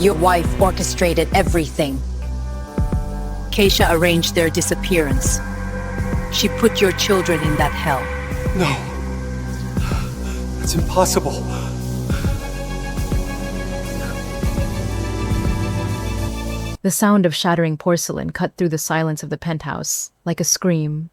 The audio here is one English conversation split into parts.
Your wife orchestrated everything. Keisha arranged their disappearance. She put your children in that hell. No. That's impossible. The sound of shattering porcelain cut through the silence of the penthouse, like a scream.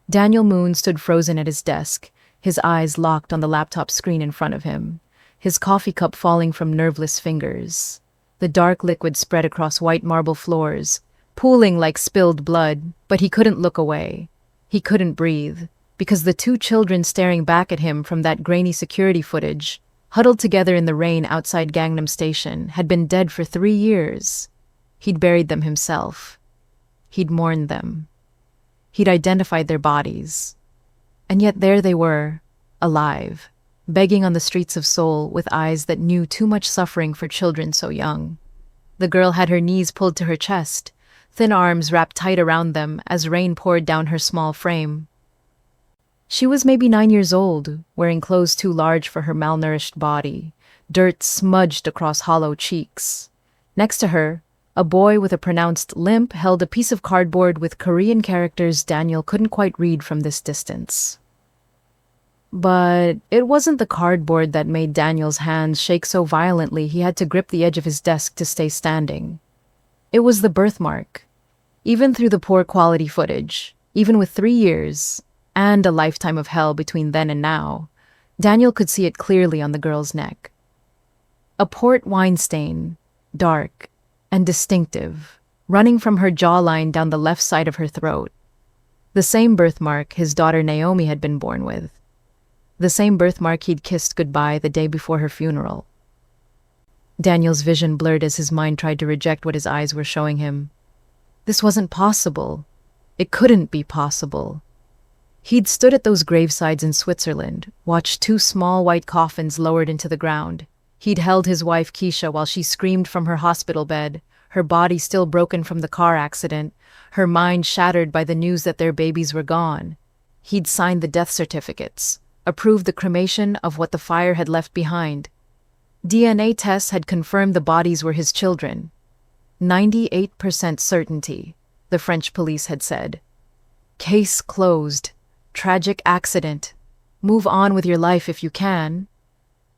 Daniel Moon stood frozen at his desk, his eyes locked on the laptop screen in front of him, his coffee cup falling from nerveless fingers. The dark liquid spread across white marble floors, pooling like spilled blood, but he couldn't look away. He couldn't breathe, because the two children staring back at him from that grainy security footage, huddled together in the rain outside Gangnam Station, had been dead for 3 years. He'd buried them himself. He'd mourned them. He'd identified their bodies. And yet there they were, alive, begging on the streets of Seoul with eyes that knew too much suffering for children so young. The girl had her knees pulled to her chest, thin arms wrapped tight around them as rain poured down her small frame. She was maybe 9 years old, wearing clothes too large for her malnourished body, dirt smudged across hollow cheeks. Next to her, a boy with a pronounced limp held a piece of cardboard with Korean characters Daniel couldn't quite read from this distance. But it wasn't the cardboard that made Daniel's hands shake so violently he had to grip the edge of his desk to stay standing. It was the birthmark. Even through the poor quality footage, even with 3 years, and a lifetime of hell between then and now, Daniel could see it clearly on the girl's neck. A port wine stain, dark and distinctive, running from her jawline down the left side of her throat. The same birthmark his daughter Naomi had been born with. The same birthmark he'd kissed goodbye the day before her funeral. Daniel's vision blurred as his mind tried to reject what his eyes were showing him. This wasn't possible. It couldn't be possible. He'd stood at those gravesides in Switzerland, watched 2 small white coffins lowered into the ground. He'd held his wife Keisha while she screamed from her hospital bed, her body still broken from the car accident, her mind shattered by the news that their babies were gone. He'd signed the death certificates, approved the cremation of what the fire had left behind. DNA tests had confirmed the bodies were his children. 98% certainty, the French police had said. Case closed. Tragic accident. Move on with your life if you can.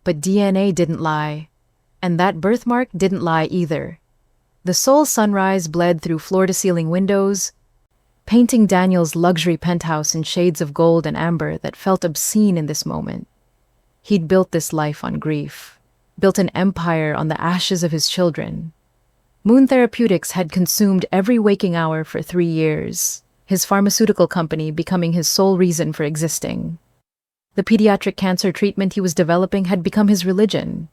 But DNA didn't lie. And that birthmark didn't lie either. The Seoul sunrise bled through floor-to-ceiling windows, painting Daniel's luxury penthouse in shades of gold and amber that felt obscene in this moment. He'd built this life on grief, built an empire on the ashes of his children. Moon Therapeutics had consumed every waking hour for 3 years, his pharmaceutical company becoming his sole reason for existing. The pediatric cancer treatment he was developing had become his religion.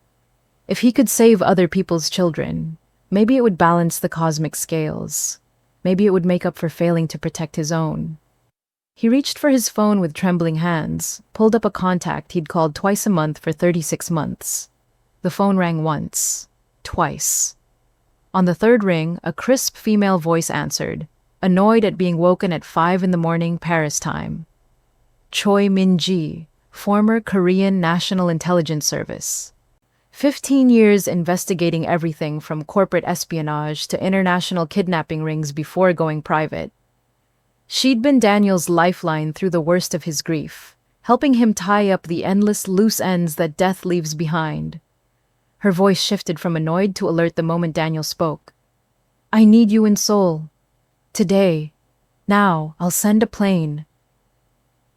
If he could save other people's children, maybe it would balance the cosmic scales. Maybe it would make up for failing to protect his own. He reached for his phone with trembling hands, pulled up a contact he'd called twice a month for 36 months. The phone rang once, twice. On the 3rd ring, a crisp female voice answered, annoyed at being woken at 5 in the morning Paris time. Choi Min-ji, former Korean National Intelligence Service. 15 years investigating everything from corporate espionage to international kidnapping rings before going private. She'd been Daniel's lifeline through the worst of his grief, helping him tie up the endless loose ends that death leaves behind. Her voice shifted from annoyed to alert the moment Daniel spoke. I need you in Seoul. Today. Now, I'll send a plane.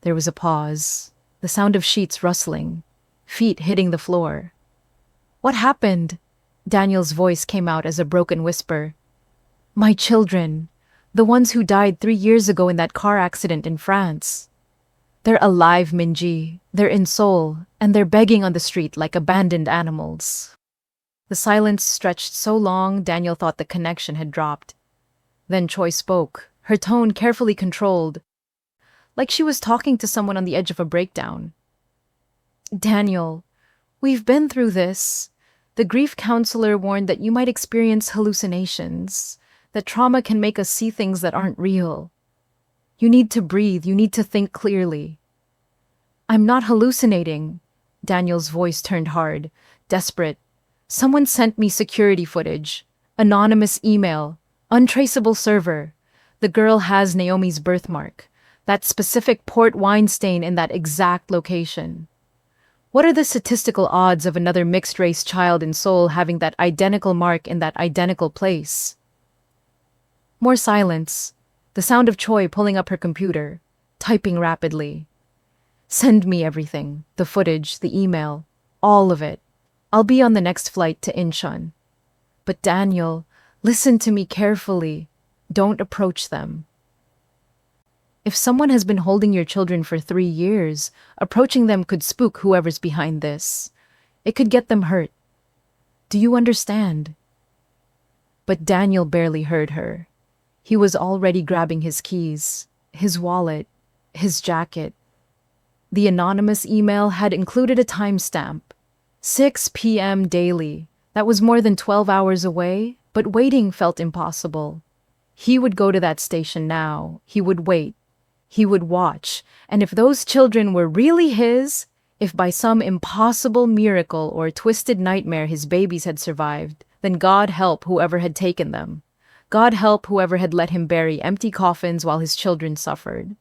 There was a pause, the sound of sheets rustling, feet hitting the floor. What happened? Daniel's voice came out as a broken whisper. My children, the ones who died 3 years ago in that car accident in France. They're alive, Minji. They're in Seoul, and they're begging on the street like abandoned animals. The silence stretched so long, Daniel thought the connection had dropped. Then Choi spoke, her tone carefully controlled, like she was talking to someone on the edge of a breakdown. Daniel, we've been through this. The grief counselor warned that you might experience hallucinations, that trauma can make us see things that aren't real. You need to breathe, you need to think clearly. I'm not hallucinating. Daniel's voice turned hard, desperate. Someone sent me security footage, anonymous email, untraceable server. The girl has Naomi's birthmark, that specific port wine stain in that exact location. What are the statistical odds of another mixed-race child in Seoul having that identical mark in that identical place? More silence, the sound of Choi pulling up her computer, typing rapidly. Send me everything, the footage, the email, all of it. I'll be on the next flight to Incheon. But Daniel, listen to me carefully. Don't approach them. If someone has been holding your children for 3 years, approaching them could spook whoever's behind this. It could get them hurt. Do you understand? But Daniel barely heard her. He was already grabbing his keys, his wallet, his jacket. The anonymous email had included a timestamp. 6 p.m. daily. That was more than 12 hours away, but waiting felt impossible. He would go to that station now. He would wait. He would watch. And if those children were really his, if by some impossible miracle or twisted nightmare his babies had survived, then God help whoever had taken them. God help whoever had let him bury empty coffins while his children suffered.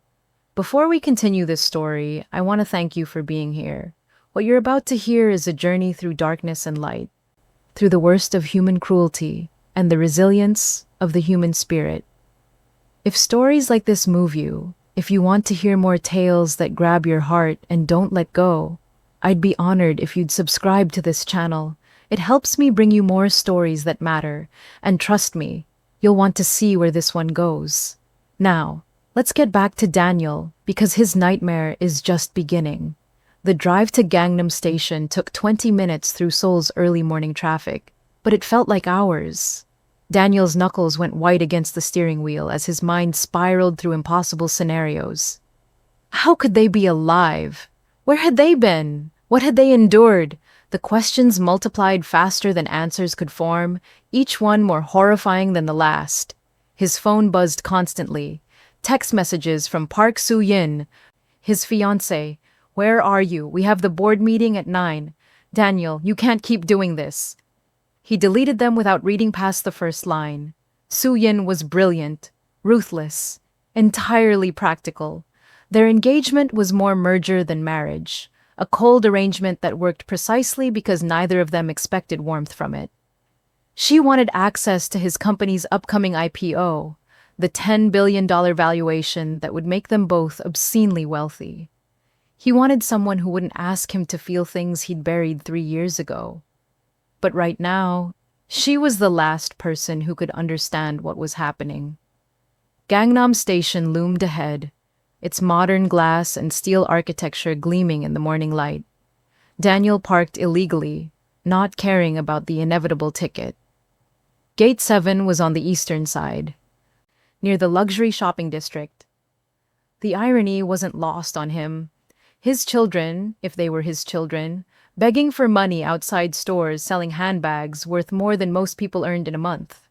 Before we continue this story, I want to thank you for being here. What you're about to hear is a journey through darkness and light, through the worst of human cruelty and the resilience of the human spirit. If stories like this move you, if you want to hear more tales that grab your heart and don't let go, I'd be honored if you'd subscribe to this channel. It helps me bring you more stories that matter, and trust me, you'll want to see where this one goes. Now, let's get back to Daniel, because his nightmare is just beginning. The drive to Gangnam Station took 20 minutes through Seoul's early morning traffic, but it felt like hours. Daniel's knuckles went white against the steering wheel as his mind spiraled through impossible scenarios. How could they be alive? Where had they been? What had they endured? The questions multiplied faster than answers could form, each one more horrifying than the last. His phone buzzed constantly. Text messages from Park Soo-yin, his fiancée. Where are you? We have the board meeting at 9. Daniel, you can't keep doing this. He deleted them without reading past the first line. Soo-yin was brilliant, ruthless, entirely practical. Their engagement was more merger than marriage, a cold arrangement that worked precisely because neither of them expected warmth from it. She wanted access to his company's upcoming IPO, the $10 billion valuation that would make them both obscenely wealthy. He wanted someone who wouldn't ask him to feel things he'd buried 3 years ago. But right now, she was the last person who could understand what was happening. Gangnam Station loomed ahead, its modern glass and steel architecture gleaming in the morning light. Daniel parked illegally, not caring about the inevitable ticket. Gate 7 was on the eastern side, near the luxury shopping district. The irony wasn't lost on him. His children, if they were his children, begging for money outside stores selling handbags worth more than most people earned in a month.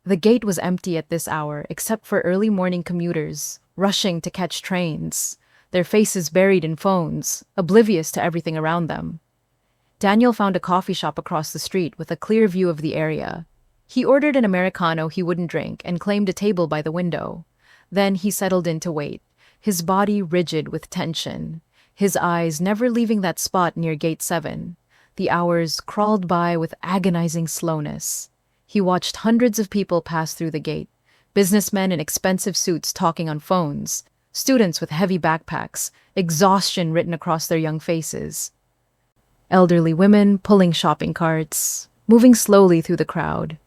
The gate was empty at this hour except for early morning commuters, rushing to catch trains, their faces buried in phones, oblivious to everything around them. Daniel found a coffee shop across the street with a clear view of the area. He ordered an Americano he wouldn't drink and claimed a table by the window. Then he settled in to wait, his body rigid with tension, his eyes never leaving that spot near Gate 7. The hours crawled by with agonizing slowness. He watched hundreds of people pass through the gate, businessmen in expensive suits talking on phones, students with heavy backpacks, exhaustion written across their young faces. Elderly women pulling shopping carts, moving slowly through the crowd.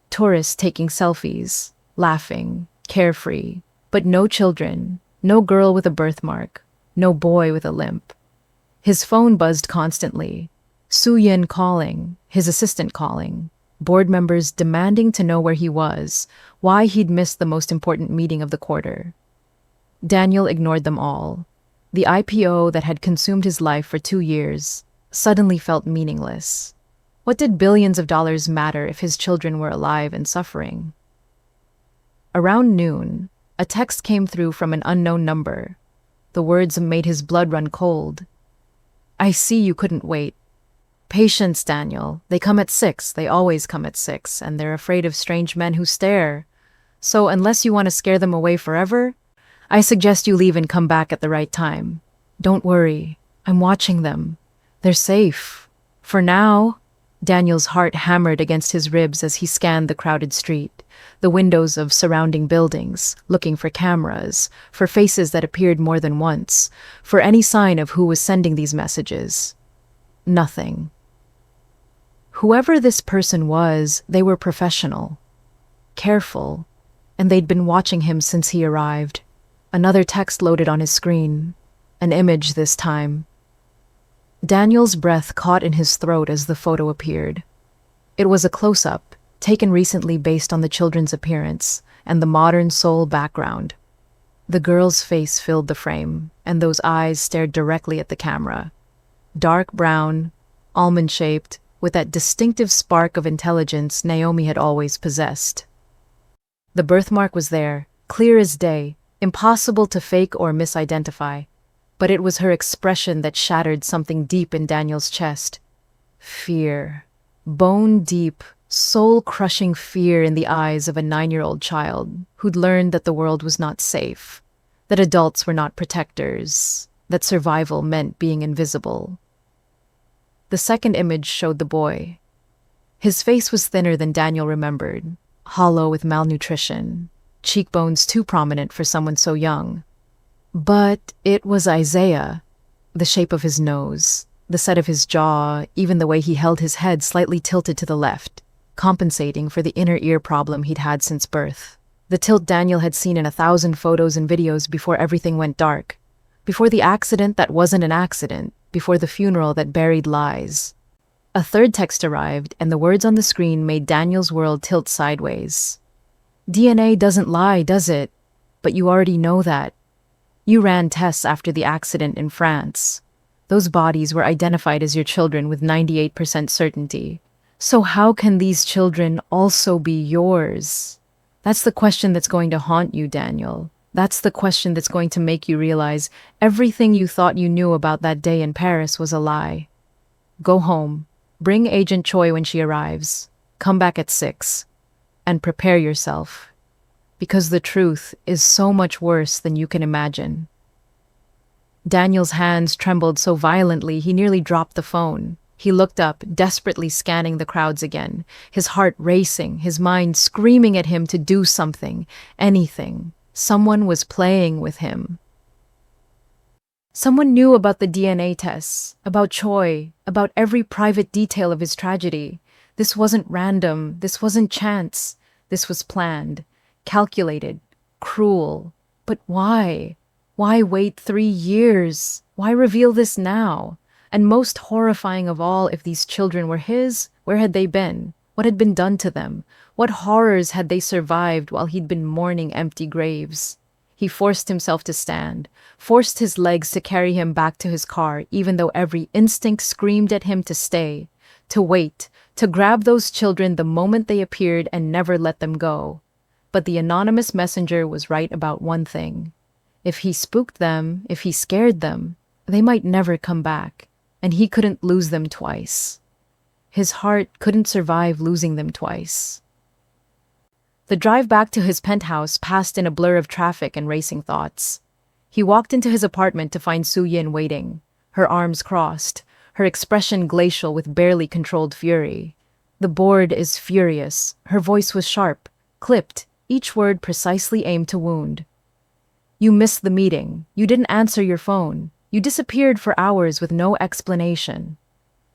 Tourists taking selfies, laughing, carefree, but no children, no girl with a birthmark, no boy with a limp. His phone buzzed constantly. Soo-yin calling, his assistant calling, board members demanding to know where he was, why he'd missed the most important meeting of the quarter. Daniel ignored them all. The IPO that had consumed his life for 2 years suddenly felt meaningless. What did billions of dollars matter if his children were alive and suffering? Around noon, a text came through from an unknown number. The words made his blood run cold. I see you couldn't wait. Patience, Daniel. They come at 6. They always come at 6, and they're afraid of strange men who stare. So unless you want to scare them away forever, I suggest you leave and come back at the right time. Don't worry. I'm watching them. They're safe. For now. Daniel's heart hammered against his ribs as he scanned the crowded street, the windows of surrounding buildings, looking for cameras, for faces that appeared more than once, for any sign of who was sending these messages. Nothing. Whoever this person was, they were professional, careful, and they'd been watching him since he arrived. Another text loaded on his screen, an image this time. Daniel's breath caught in his throat as the photo appeared. It was a close-up, taken recently based on the children's appearance and the modern Seoul background. The girl's face filled the frame, and those eyes stared directly at the camera. Dark brown, almond-shaped, with that distinctive spark of intelligence Naomi had always possessed. The birthmark was there, clear as day, impossible to fake or misidentify. But it was her expression that shattered something deep in Daniel's chest. Fear. Bone-deep, soul-crushing fear in the eyes of a 9-year-old child who'd learned that the world was not safe, that adults were not protectors, that survival meant being invisible. The second image showed the boy. His face was thinner than Daniel remembered, hollow with malnutrition, cheekbones too prominent for someone so young. But it was Isaiah. The shape of his nose, the set of his jaw, even the way he held his head slightly tilted to the left, compensating for the inner ear problem he'd had since birth. The tilt Daniel had seen in 1,000 photos and videos before everything went dark, before the accident that wasn't an accident, before the funeral that buried lies. A third text arrived, and the words on the screen made Daniel's world tilt sideways. DNA doesn't lie, does it? But you already know that. You ran tests after the accident in France. Those bodies were identified as your children with 98% certainty. So how can these children also be yours? That's the question that's going to haunt you, Daniel. That's the question that's going to make you realize everything you thought you knew about that day in Paris was a lie. Go home. Bring Agent Choi when she arrives. Come back at 6. And prepare yourself. Because the truth is so much worse than you can imagine. Daniel's hands trembled so violently he nearly dropped the phone. He looked up, desperately scanning the crowds again, his heart racing, his mind screaming at him to do something, anything. Someone was playing with him. Someone knew about the DNA tests, about Choi, about every private detail of his tragedy. This wasn't random, this wasn't chance, this was planned. Calculated, cruel. But why? Why wait 3 years? Why reveal this now? And most horrifying of all, if these children were his, where had they been? What had been done to them? What horrors had they survived while he'd been mourning empty graves? He forced himself to stand, forced his legs to carry him back to his car, even though every instinct screamed at him to stay, to wait, to grab those children the moment they appeared and never let them go. But the anonymous messenger was right about one thing. If he spooked them, if he scared them, they might never come back, and he couldn't lose them twice. His heart couldn't survive losing them twice. The drive back to his penthouse passed in a blur of traffic and racing thoughts. He walked into his apartment to find Soo-yin waiting, her arms crossed, her expression glacial with barely controlled fury. The board is furious. Her voice was sharp, clipped, each word precisely aimed to wound. You missed the meeting. You didn't answer your phone. You disappeared for hours with no explanation.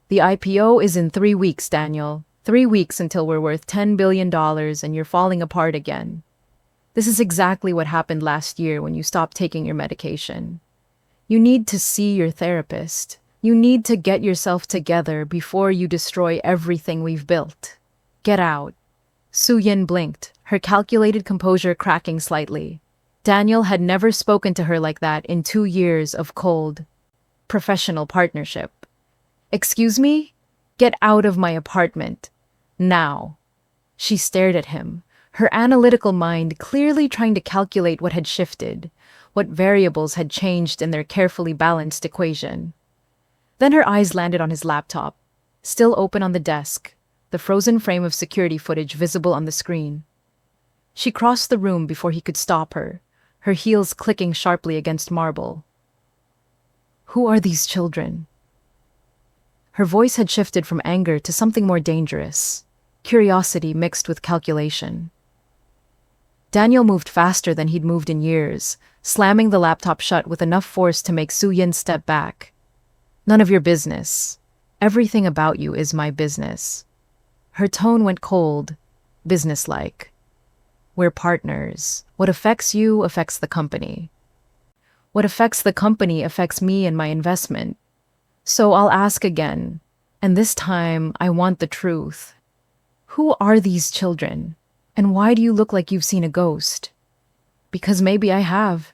The IPO is in 3 weeks, Daniel. 3 weeks until we're worth $10 billion and you're falling apart again. This is exactly what happened last year when you stopped taking your medication. You need to see your therapist. You need to get yourself together before you destroy everything we've built. Get out. Soo-yin blinked, her calculated composure cracking slightly. Daniel had never spoken to her like that in 2 years of cold, professional partnership. Excuse me? Get out of my apartment. Now. She stared at him, her analytical mind clearly trying to calculate what had shifted, what variables had changed in their carefully balanced equation. Then her eyes landed on his laptop. still open on the desk, the frozen frame of security footage visible on the screen. She crossed the room before he could stop her, her heels clicking sharply against marble. Who are these children? Her voice had shifted from anger to something more dangerous, curiosity mixed with calculation. Daniel moved faster than he'd moved in years, slamming the laptop shut with enough force to make Su-Yin step back. None of your business. Everything about you is my business. Her tone went cold, businesslike. We're partners. What affects you affects the company. What affects the company affects me and my investment. So I'll ask again, and this time I want the truth. Who are these children? And why do you look like you've seen a ghost? Because maybe I have.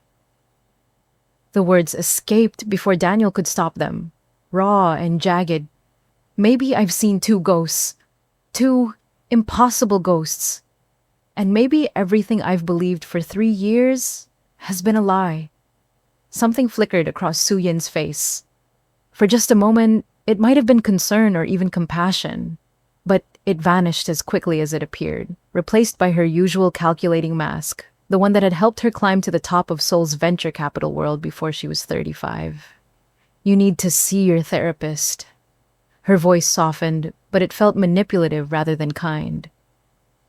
The words escaped before Daniel could stop them, raw and jagged. Maybe I've seen two ghosts. Two impossible ghosts. And maybe everything I've believed for 3 years has been a lie. Something flickered across Su-Yin's face. For just a moment, it might have been concern or even compassion, but it vanished as quickly as it appeared, replaced by her usual calculating mask, the one that had helped her climb to the top of Seoul's venture capital world before she was 35. You need to see your therapist. Her voice softened, but it felt manipulative rather than kind.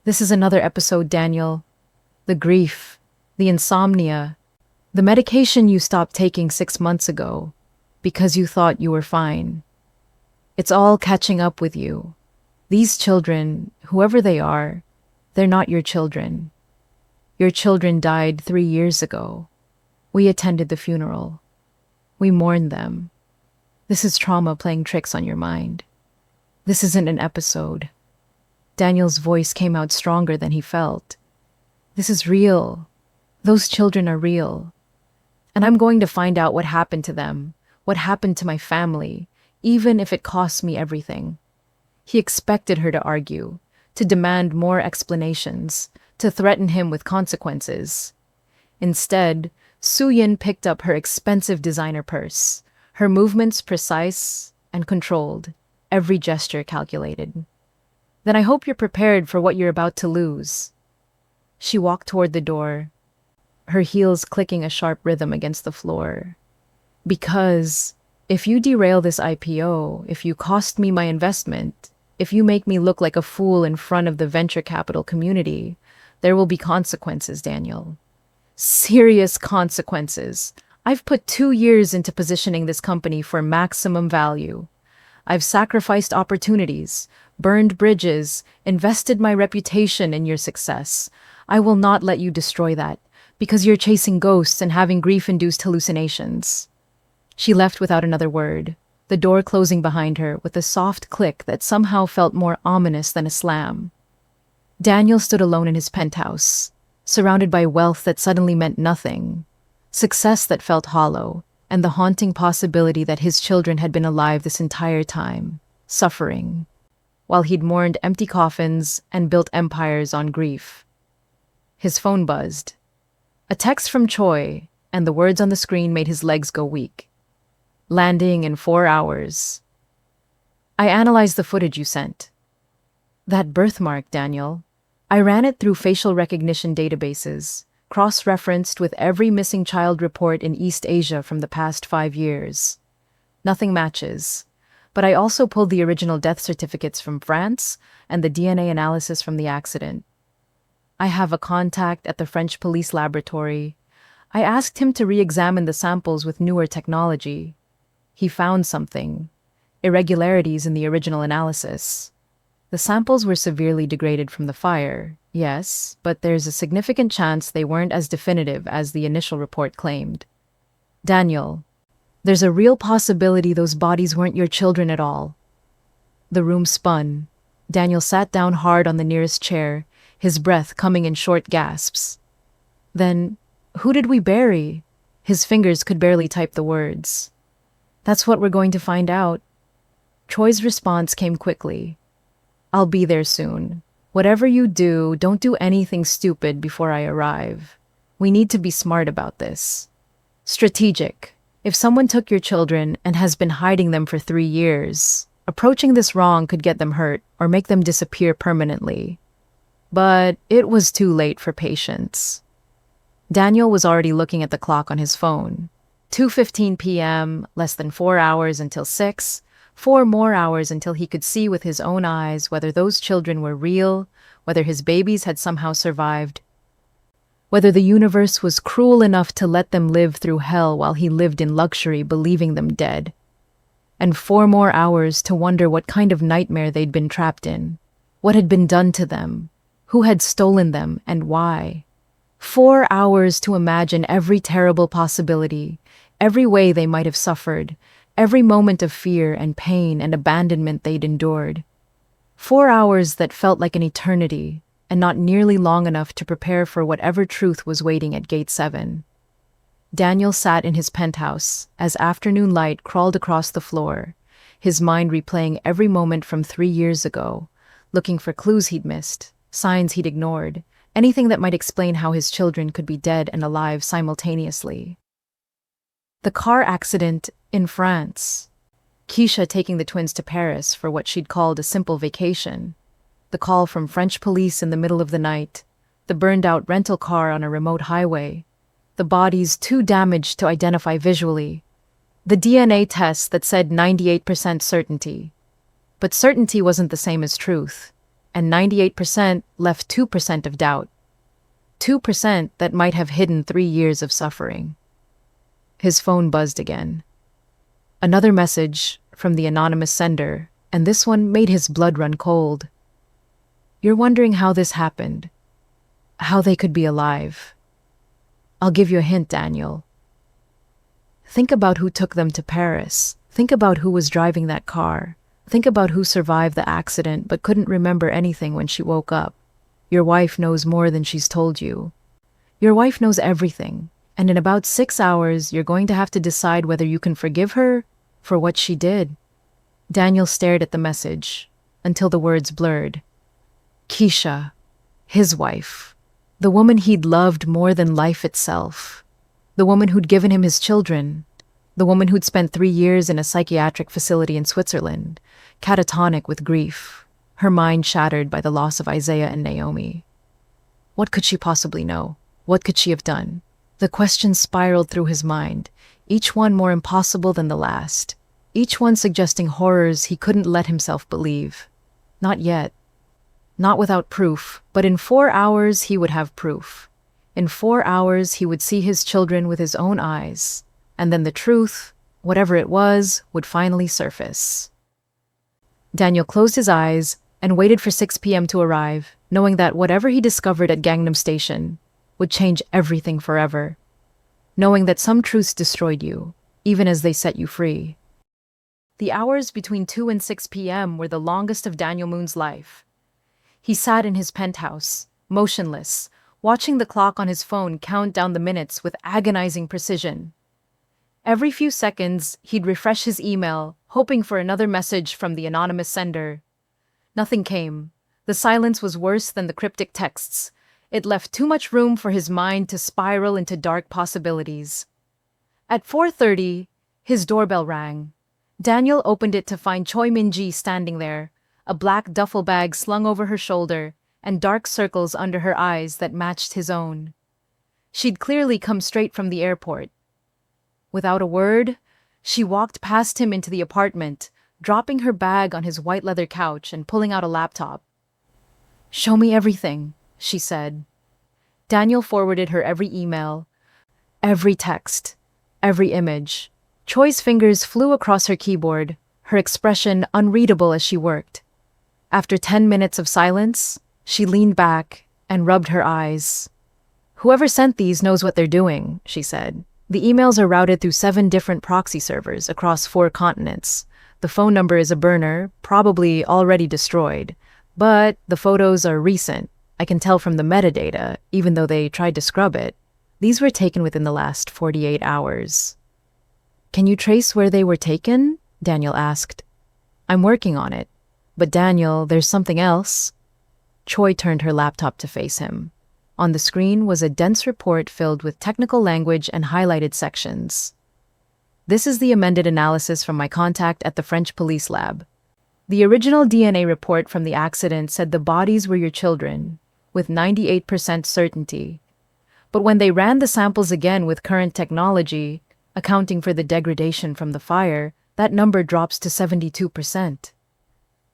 This is another episode, Daniel. The grief, the insomnia, the medication you stopped taking 6 months ago because you thought you were fine. It's all catching up with you. These children, whoever they are, they're not your children. Your children died 3 years ago. We attended the funeral. We mourned them. This is trauma playing tricks on your mind. This isn't an episode. Daniel's voice came out stronger than he felt. This is real. Those children are real. And I'm going to find out what happened to them, what happened to my family, even if it costs me everything. He expected her to argue, to demand more explanations, to threaten him with consequences. Instead, Su-Yin picked up her expensive designer purse, her movements precise and controlled, every gesture calculated. Then I hope you're prepared for what you're about to lose. She walked toward the door, her heels clicking a sharp rhythm against the floor. Because if you derail this IPO, if you cost me my investment, if you make me look like a fool in front of the venture capital community, there will be consequences, Daniel. Serious consequences. I've put 2 years into positioning this company for maximum value. I've sacrificed opportunities, burned bridges, invested my reputation in your success. I will not let you destroy that, because you're chasing ghosts and having grief-induced hallucinations. She left without another word, the door closing behind her with a soft click that somehow felt more ominous than a slam. Daniel stood alone in his penthouse, surrounded by wealth that suddenly meant nothing, success that felt hollow, and the haunting possibility that his children had been alive this entire time, suffering, while he'd mourned empty coffins and built empires on grief. His phone buzzed. A text from Choi, and the words on the screen made his legs go weak. Landing in 4 hours. I analyzed the footage you sent. That birthmark, Daniel. I ran it through facial recognition databases, cross-referenced with every missing child report in East Asia from the past 5 years. Nothing matches, but I also pulled the original death certificates from France and the DNA analysis from the accident. I have a contact at the French police laboratory. I asked him to re-examine the samples with newer technology. He found something, irregularities in the original analysis. The samples were severely degraded from the fire, yes, but there's a significant chance they weren't as definitive as the initial report claimed. Daniel, there's a real possibility those bodies weren't your children at all. The room spun. Daniel sat down hard on the nearest chair, his breath coming in short gasps. Then, who did we bury? His fingers could barely type the words. That's what we're going to find out. Choi's response came quickly. I'll be there soon. Whatever you do, don't do anything stupid before I arrive. We need to be smart about this. Strategic. If someone took your children and has been hiding them for 3 years, Approaching this wrong could get them hurt or make them disappear permanently. But it was too late for patience. Daniel was already looking at the clock on his phone. 2:15 p.m., less than 4 hours until 6, 4 more hours until he could see with his own eyes whether those children were real, whether his babies had somehow survived, whether the universe was cruel enough to let them live through hell while he lived in luxury believing them dead. And 4 more hours to wonder what kind of nightmare they'd been trapped in, what had been done to them, who had stolen them, and why. 4 hours to imagine every terrible possibility, every way they might have suffered, every moment of fear and pain and abandonment they'd endured. 4 hours that felt like an eternity, and not nearly long enough to prepare for whatever truth was waiting at Gate 7. Daniel sat in his penthouse as afternoon light crawled across the floor, his mind replaying every moment from 3 years ago, looking for clues he'd missed, signs he'd ignored, anything that might explain how his children could be dead and alive simultaneously. The car accident in France. Keisha taking the twins to Paris for what she'd called a simple vacation. The call from French police in the middle of the night. The burned-out rental car on a remote highway. The bodies too damaged to identify visually. The DNA test that said 98% certainty. But certainty wasn't the same as truth. And 98% left 2% of doubt. 2% that might have hidden 3 years of suffering. His phone buzzed again. Another message from the anonymous sender, and this one made his blood run cold. You're wondering how this happened. How they could be alive. I'll give you a hint, Daniel. Think about who took them to Paris. Think about who was driving that car. Think about who survived the accident but couldn't remember anything when she woke up. Your wife knows more than she's told you. Your wife knows everything, and in about 6 hours, you're going to have to decide whether you can forgive her for what she did. Daniel stared at the message until the words blurred. Keisha, his wife, the woman he'd loved more than life itself, the woman who'd given him his children, the woman who'd spent 3 years in a psychiatric facility in Switzerland, catatonic with grief, her mind shattered by the loss of Isaiah and Naomi. What could she possibly know? What could she have done? The questions spiraled through his mind, each one more impossible than the last, each one suggesting horrors he couldn't let himself believe. Not yet. Not without proof, but in 4 hours he would have proof. In 4 hours he would see his children with his own eyes, and then the truth, whatever it was, would finally surface. Daniel closed his eyes and waited for 6 p.m. to arrive, knowing that whatever he discovered at Gangnam Station would change everything forever. Knowing that some truths destroyed you, even as they set you free. The hours between 2 and 6 p.m. were the longest of Daniel Moon's life. He sat in his penthouse, motionless, watching the clock on his phone count down the minutes with agonizing precision. Every few seconds, he'd refresh his email, hoping for another message from the anonymous sender. Nothing came. The silence was worse than the cryptic texts. It left too much room for his mind to spiral into dark possibilities. At 4:30, his doorbell rang. Daniel opened it to find Choi Min-ji standing there, a black duffel bag slung over her shoulder, and dark circles under her eyes that matched his own. She'd clearly come straight from the airport. Without a word, she walked past him into the apartment, dropping her bag on his white leather couch and pulling out a laptop. "Show me everything," she said. Daniel forwarded her every email, every text, every image. Choi's fingers flew across her keyboard, her expression unreadable as she worked. After 10 minutes of silence, she leaned back and rubbed her eyes. "Whoever sent these knows what they're doing," she said. "The emails are routed through 7 different proxy servers across 4 continents. The phone number is a burner, probably already destroyed. But the photos are recent. I can tell from the metadata, even though they tried to scrub it. These were taken within the last 48 hours. "Can you trace where they were taken?" Daniel asked. "I'm working on it. But Daniel, there's something else." Choi turned her laptop to face him. On the screen was a dense report filled with technical language and highlighted sections. "This is the amended analysis from my contact at the French police lab. The original DNA report from the accident said the bodies were your children, with 98% certainty. But when they ran the samples again with current technology, accounting for the degradation from the fire, that number drops to 72%.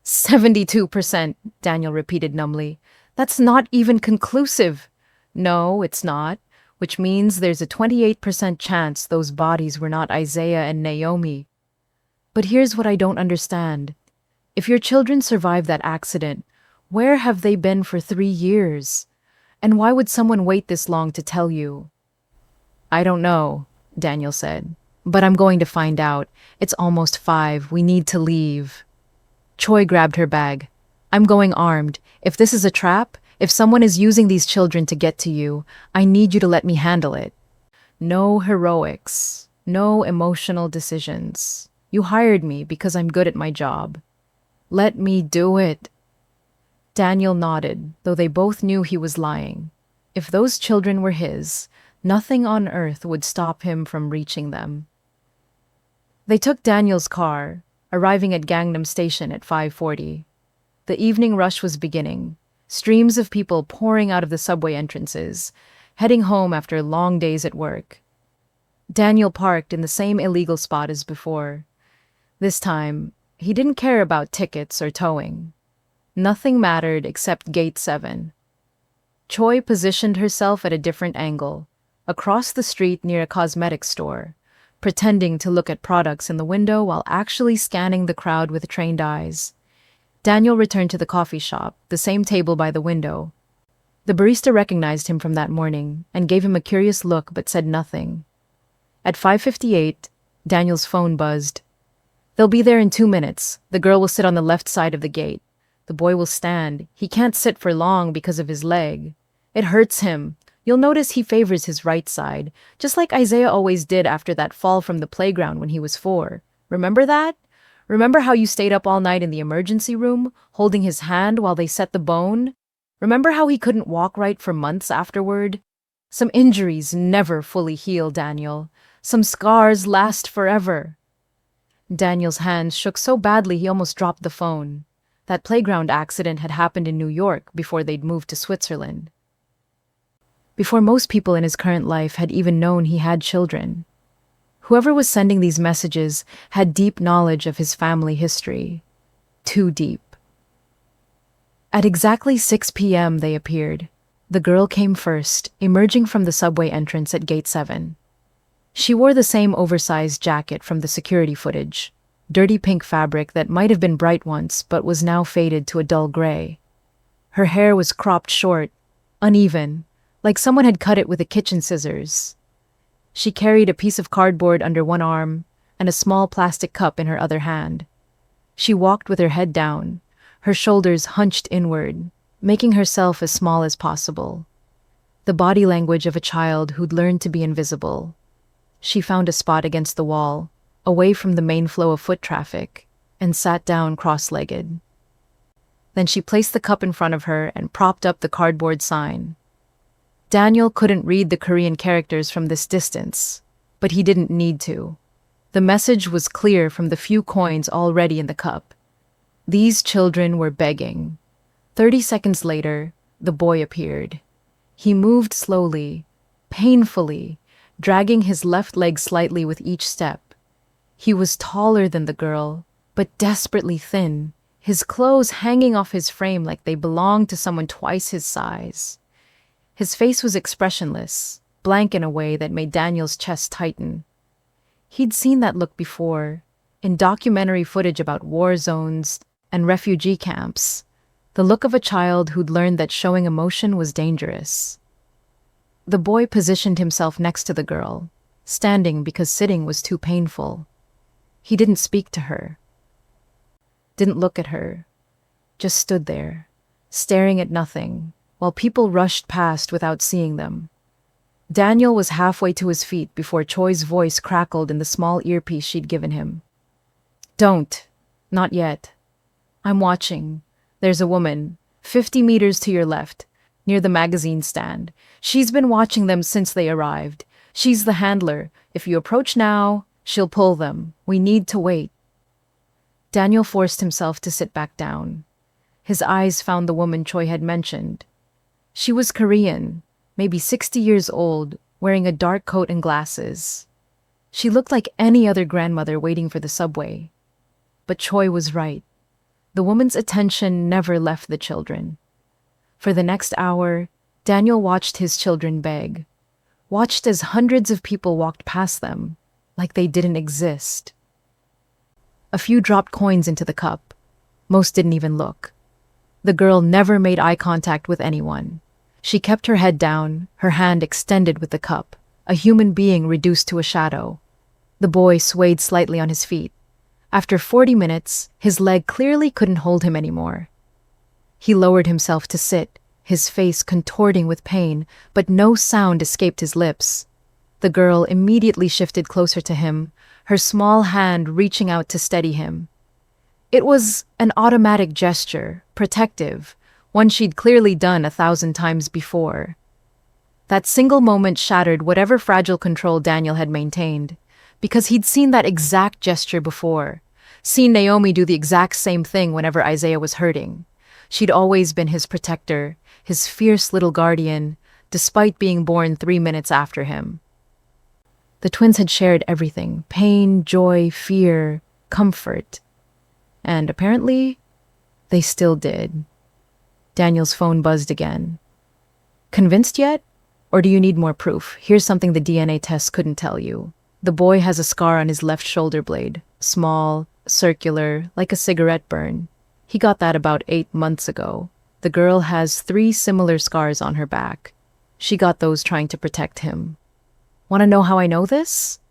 72%, Daniel repeated numbly. That's not even conclusive. No, it's not, which means there's a 28% chance those bodies were not Isaiah and Naomi. But here's what I don't understand. If your children survived that accident, where have they been for 3 years? And why would someone wait this long to tell you? I don't know, Daniel said. But I'm going to find out. It's almost 5. We need to leave. Choi grabbed her bag. I'm going armed. If this is a trap, if someone is using these children to get to you, I need you to let me handle it. No heroics. No emotional decisions. You hired me because I'm good at my job. Let me do it. Daniel nodded, though they both knew he was lying. If those children were his, nothing on earth would stop him from reaching them. They took Daniel's car, arriving at Gangnam Station at 5:40. The evening rush was beginning, streams of people pouring out of the subway entrances, heading home after long days at work. Daniel parked in the same illegal spot as before. This time, he didn't care about tickets or towing. Nothing mattered except Gate 7. Choi positioned herself at a different angle, across the street near a cosmetics store, pretending to look at products in the window while actually scanning the crowd with trained eyes. Daniel returned to the coffee shop, the same table by the window. The barista recognized him from that morning and gave him a curious look but said nothing. At 5:58, Daniel's phone buzzed. They'll be there in 2 minutes. The girl will sit on the left side of the gate. The boy will stand. He can't sit for long because of his leg. It hurts him. You'll notice he favors his right side, just like Isaiah always did after that fall from the playground when he was 4. Remember that? Remember how you stayed up all night in the emergency room, holding his hand while they set the bone? Remember how he couldn't walk right for months afterward? Some injuries never fully heal, Daniel. Some scars last forever. Daniel's hands shook so badly he almost dropped the phone. That playground accident had happened in New York before they'd moved to Switzerland. Before most people in his current life had even known he had children. Whoever was sending these messages had deep knowledge of his family history. Too deep. At exactly 6 p.m. they appeared. The girl came first, emerging from the subway entrance at Gate 7. She wore the same oversized jacket from the security footage, dirty pink fabric that might have been bright once but was now faded to a dull gray. Her hair was cropped short, uneven, like someone had cut it with a kitchen scissors. She carried a piece of cardboard under one arm and a small plastic cup in her other hand. She walked with her head down, her shoulders hunched inward, making herself as small as possible. The body language of a child who'd learned to be invisible. She found a spot against the wall, away from the main flow of foot traffic, and sat down cross-legged. Then she placed the cup in front of her and propped up the cardboard sign. Daniel couldn't read the Korean characters from this distance, but he didn't need to. The message was clear from the few coins already in the cup. These children were begging. 30 seconds later, the boy appeared. He moved slowly, painfully, dragging his left leg slightly with each step. He was taller than the girl, but desperately thin, his clothes hanging off his frame like they belonged to someone twice his size. His face was expressionless, blank in a way that made Daniel's chest tighten. He'd seen that look before, in documentary footage about war zones and refugee camps, the look of a child who'd learned that showing emotion was dangerous. The boy positioned himself next to the girl, standing because sitting was too painful. He didn't speak to her, didn't look at her, just stood there, staring at nothing, while people rushed past without seeing them. Daniel was halfway to his feet before Choi's voice crackled in the small earpiece she'd given him. Don't. Not yet. I'm watching. There's a woman, 50 meters to your left, near the magazine stand. She's been watching them since they arrived. She's the handler. If you approach now, she'll pull them. We need to wait. Daniel forced himself to sit back down. His eyes found the woman Choi had mentioned. She was Korean, maybe 60 years old, wearing a dark coat and glasses. She looked like any other grandmother waiting for the subway. But Choi was right. The woman's attention never left the children. For the next hour, Daniel watched his children beg, watched as hundreds of people walked past them, like they didn't exist. A few dropped coins into the cup. Most didn't even look. The girl never made eye contact with anyone. She kept her head down, her hand extended with the cup, a human being reduced to a shadow. The boy swayed slightly on his feet. After 40 minutes, his leg clearly couldn't hold him anymore. He lowered himself to sit, his face contorting with pain, but no sound escaped his lips. The girl immediately shifted closer to him, her small hand reaching out to steady him. It was an automatic gesture, protective, one she'd clearly done 1,000 times before. That single moment shattered whatever fragile control Daniel had maintained, because he'd seen that exact gesture before, seen Naomi do the exact same thing whenever Isaiah was hurting. She'd always been his protector, his fierce little guardian, despite being born 3 minutes after him. The twins had shared everything: pain, joy, fear, comfort. And apparently, they still did. Daniel's phone buzzed again. Convinced yet? Or do you need more proof? Here's something the DNA test couldn't tell you. The boy has a scar on his left shoulder blade. Small, circular, like a cigarette burn. He got that about 8 months ago. The girl has 3 similar scars on her back. She got those trying to protect him. Want to know how I know this?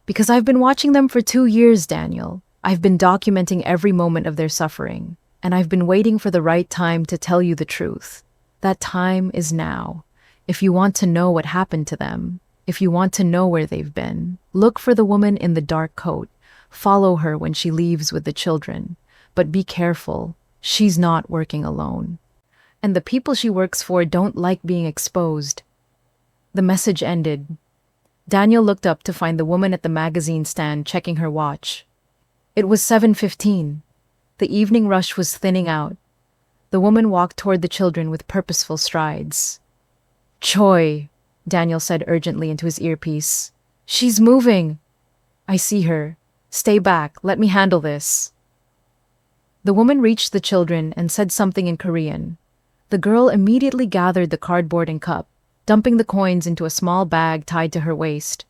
Because I've been watching them for 2 years, Daniel. I've been documenting every moment of their suffering, and I've been waiting for the right time to tell you the truth. That time is now. If you want to know what happened to them, if you want to know where they've been, look for the woman in the dark coat. Follow her when she leaves with the children. But be careful, she's not working alone. And the people she works for don't like being exposed. The message ended. Daniel looked up to find the woman at the magazine stand checking her watch. It was 7:15. The evening rush was thinning out. The woman walked toward the children with purposeful strides. "Choi," Daniel said urgently into his earpiece. "She's moving." "I see her. Stay back. Let me handle this." The woman reached the children and said something in Korean. The girl immediately gathered the cardboard and cup, dumping the coins into a small bag tied to her waist.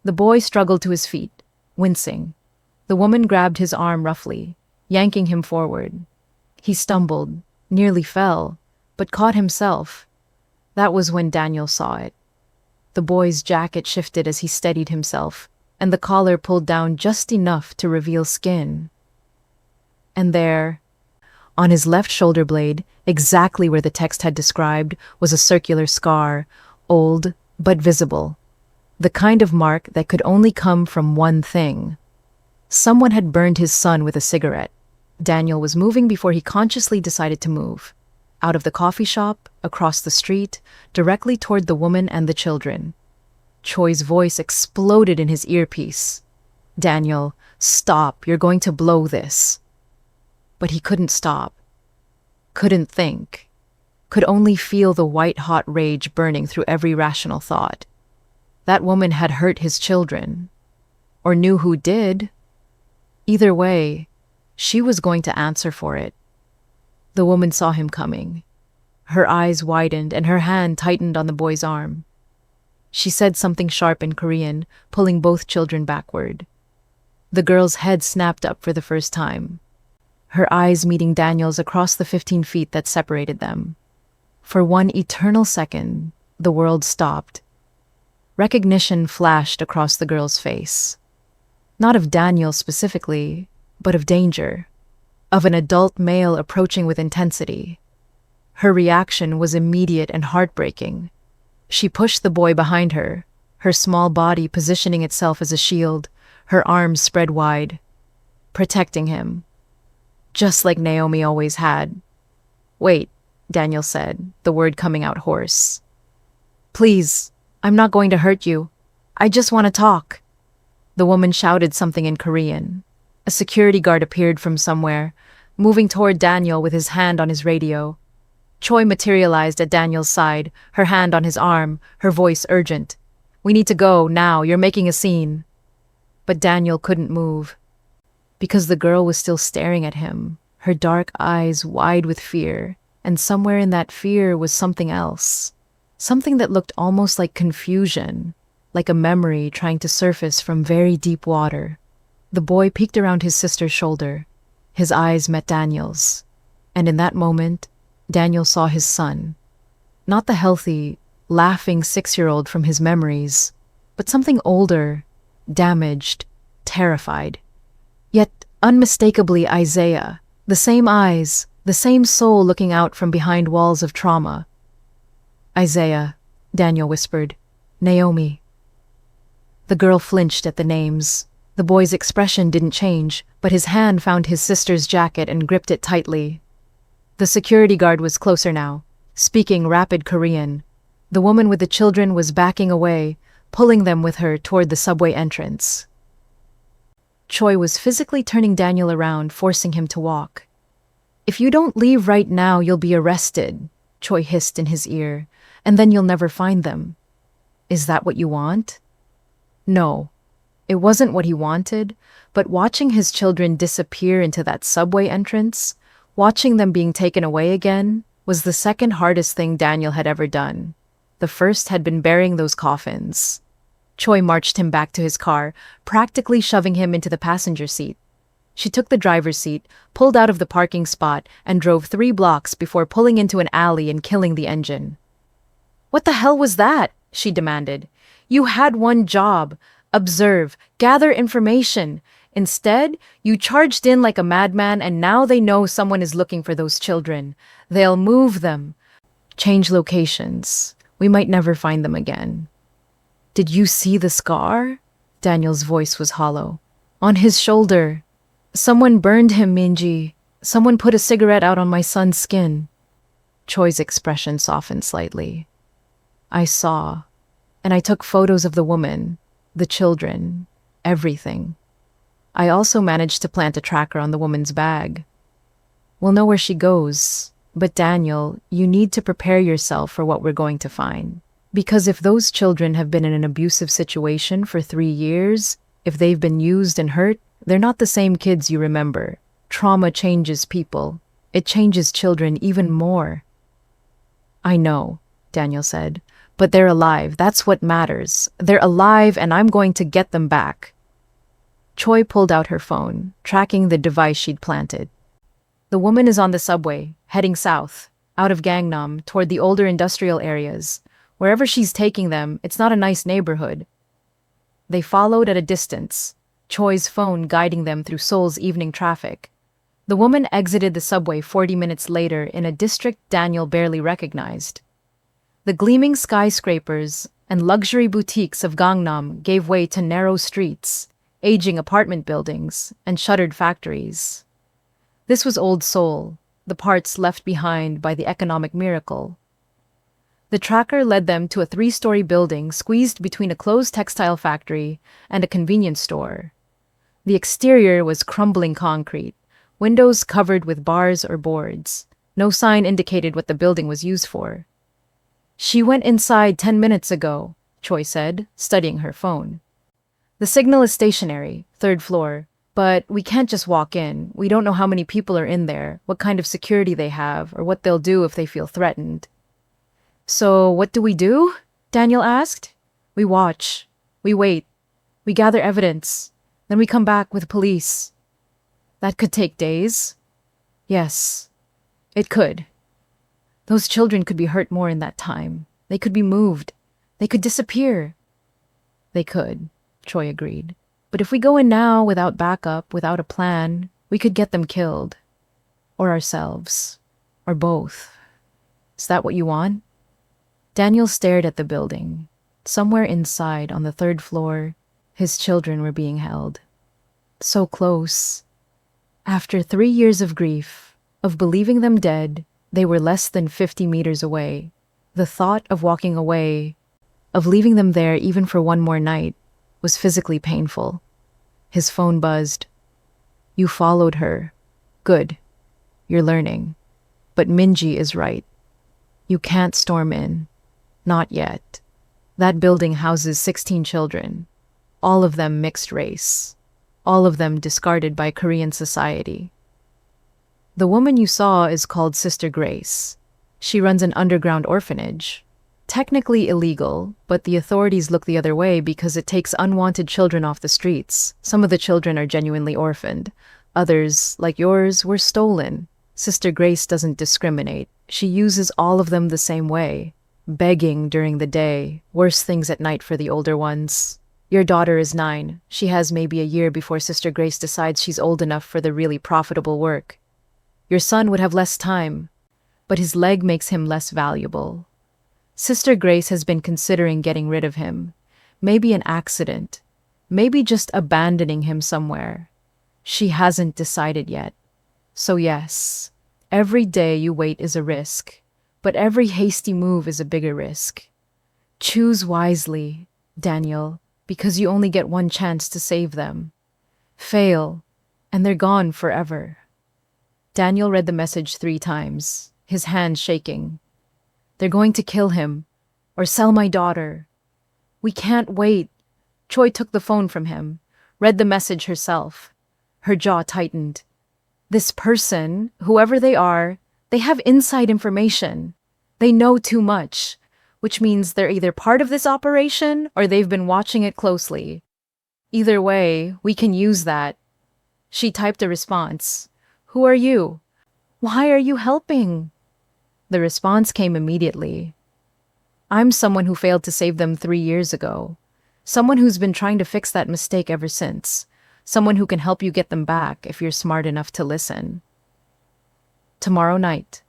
The boy struggled to his feet, wincing. The woman grabbed his arm roughly, yanking him forward. He stumbled, nearly fell, but caught himself. That was when Daniel saw it. The boy's jacket shifted as he steadied himself, and the collar pulled down just enough to reveal skin. And there, on his left shoulder blade, exactly where the text had described, was a circular scar, old but visible. The kind of mark that could only come from one thing. Someone had burned his son with a cigarette. Daniel was moving before he consciously decided to move. Out of the coffee shop, across the street, directly toward the woman and the children. Choi's voice exploded in his earpiece. "Daniel, stop, you're going to blow this." But he couldn't stop. Couldn't think. Could only feel the white-hot rage burning through every rational thought. That woman had hurt his children. Or knew who did. Either way, she was going to answer for it. The woman saw him coming. Her eyes widened and her hand tightened on the boy's arm. She said something sharp in Korean, pulling both children backward. The girl's head snapped up for the first time. Her eyes meeting Daniel's across the 15 feet that separated them. For one eternal second, the world stopped. Recognition flashed across the girl's face. Not of Daniel specifically, but of danger. Of an adult male approaching with intensity. Her reaction was immediate and heartbreaking. She pushed the boy behind her, her small body positioning itself as a shield, her arms spread wide, protecting him. Just like Naomi always had. "Wait," Daniel said, the word coming out hoarse. "Please, I'm not going to hurt you. I just want to talk." The woman shouted something in Korean. A security guard appeared from somewhere, moving toward Daniel with his hand on his radio. Choi materialized at Daniel's side, her hand on his arm, her voice urgent. "We need to go, now, you're making a scene." But Daniel couldn't move, because the girl was still staring at him, her dark eyes wide with fear, and somewhere in that fear was something else. Something that looked almost like confusion, like a memory trying to surface from very deep water. The boy peeked around his sister's shoulder. His eyes met Daniel's, and in that moment, Daniel saw his son. Not the healthy, laughing 6-year-old from his memories, but something older, damaged, terrified. Yet unmistakably Isaiah, the same eyes, the same soul looking out from behind walls of trauma. "Isaiah," Daniel whispered. "Naomi." The girl flinched at the names. The boy's expression didn't change, but his hand found his sister's jacket and gripped it tightly. The security guard was closer now, speaking rapid Korean. The woman with the children was backing away, pulling them with her toward the subway entrance. Choi was physically turning Daniel around, forcing him to walk. "If you don't leave right now, you'll be arrested," Choi hissed in his ear, "and then you'll never find them." "Is that what you want?" No, it wasn't what he wanted, but watching his children disappear into that subway entrance, watching them being taken away again, was the second hardest thing Daniel had ever done. The first had been burying those coffins. Choi marched him back to his car, practically shoving him into the passenger seat. She took the driver's seat, pulled out of the parking spot, and drove 3 blocks before pulling into an alley and killing the engine. "What the hell was that?" she demanded. "You had one job. Observe, gather information. Instead, you charged in like a madman, and now they know someone is looking for those children. They'll move them. Change locations. We might never find them again." "Did you see the scar?" Daniel's voice was hollow. "On his shoulder. Someone burned him, Minji. Someone put a cigarette out on my son's skin." Choi's expression softened slightly. "I saw, and I took photos of the woman, the children, everything. I also managed to plant a tracker on the woman's bag. We'll know where she goes, but Daniel, you need to prepare yourself for what we're going to find. Because if those children have been in an abusive situation for 3 years, if they've been used and hurt, they're not the same kids you remember. Trauma changes people. It changes children even more." "I know," Daniel said, "but they're alive. That's what matters. They're alive, and I'm going to get them back." Choi pulled out her phone, tracking the device she'd planted. "The woman is on the subway, heading south, out of Gangnam, toward the older industrial areas. Wherever she's taking them, it's not a nice neighborhood." They followed at a distance, Choi's phone guiding them through Seoul's evening traffic. The woman exited the subway 40 minutes later in a district Daniel barely recognized. The gleaming skyscrapers and luxury boutiques of Gangnam gave way to narrow streets, aging apartment buildings, and shuttered factories. This was old Seoul, the parts left behind by the economic miracle. The tracker led them to a 3-story building squeezed between a closed textile factory and a convenience store. The exterior was crumbling concrete, windows covered with bars or boards. No sign indicated what the building was used for. "She went inside 10 minutes ago," Choi said, studying her phone. "The signal is stationary, 3rd floor, but we can't just walk in. We don't know how many people are in there, what kind of security they have, or what they'll do if they feel threatened." "So what do we do?" Daniel asked. "We watch. We wait. We gather evidence. Then we come back with police." "That could take days." "Yes, it could. Those children could be hurt more in that time. They could be moved. They could disappear." "They could," Choi agreed. "But if we go in now without backup, without a plan, we could get them killed. Or ourselves. Or both. Is that what you want?" Daniel stared at the building. Somewhere inside, on the 3rd floor, his children were being held. So close. After 3 years of grief, of believing them dead, they were less than 50 meters away. The thought of walking away, of leaving them there even for one more night, was physically painful. His phone buzzed. You followed her. Good. You're learning. But Minji is right. You can't storm in. Not yet. That building houses 16 children, all of them mixed race, all of them discarded by Korean society. The woman you saw is called Sister Grace. She runs an underground orphanage. Technically illegal, but the authorities look the other way because it takes unwanted children off the streets. Some of the children are genuinely orphaned. Others, like yours, were stolen. Sister Grace doesn't discriminate. She uses all of them the same way. Begging during the day, worse things at night for the older ones. Your daughter is 9. She has maybe a year before Sister Grace decides she's old enough for the really profitable work. Your son would have less time, but his leg makes him less valuable. Sister Grace has been considering getting rid of him. Maybe an accident. Maybe just abandoning him somewhere. She hasn't decided yet. So yes, every day you wait is a risk, but every hasty move is a bigger risk. Choose wisely, Daniel, because you only get one chance to save them. Fail, and they're gone forever. Daniel read the message 3 times, his hands shaking. They're going to kill him, or sell my daughter. We can't wait. Choi took the phone from him, read the message herself. Her jaw tightened. This person, whoever they are, they have inside information. They know too much, which means they're either part of this operation or they've been watching it closely. Either way, we can use that. She typed a response. Who are you? Why are you helping? The response came immediately. I'm someone who failed to save them 3 years ago. Someone who's been trying to fix that mistake ever since. Someone who can help you get them back if you're smart enough to listen. Tomorrow night.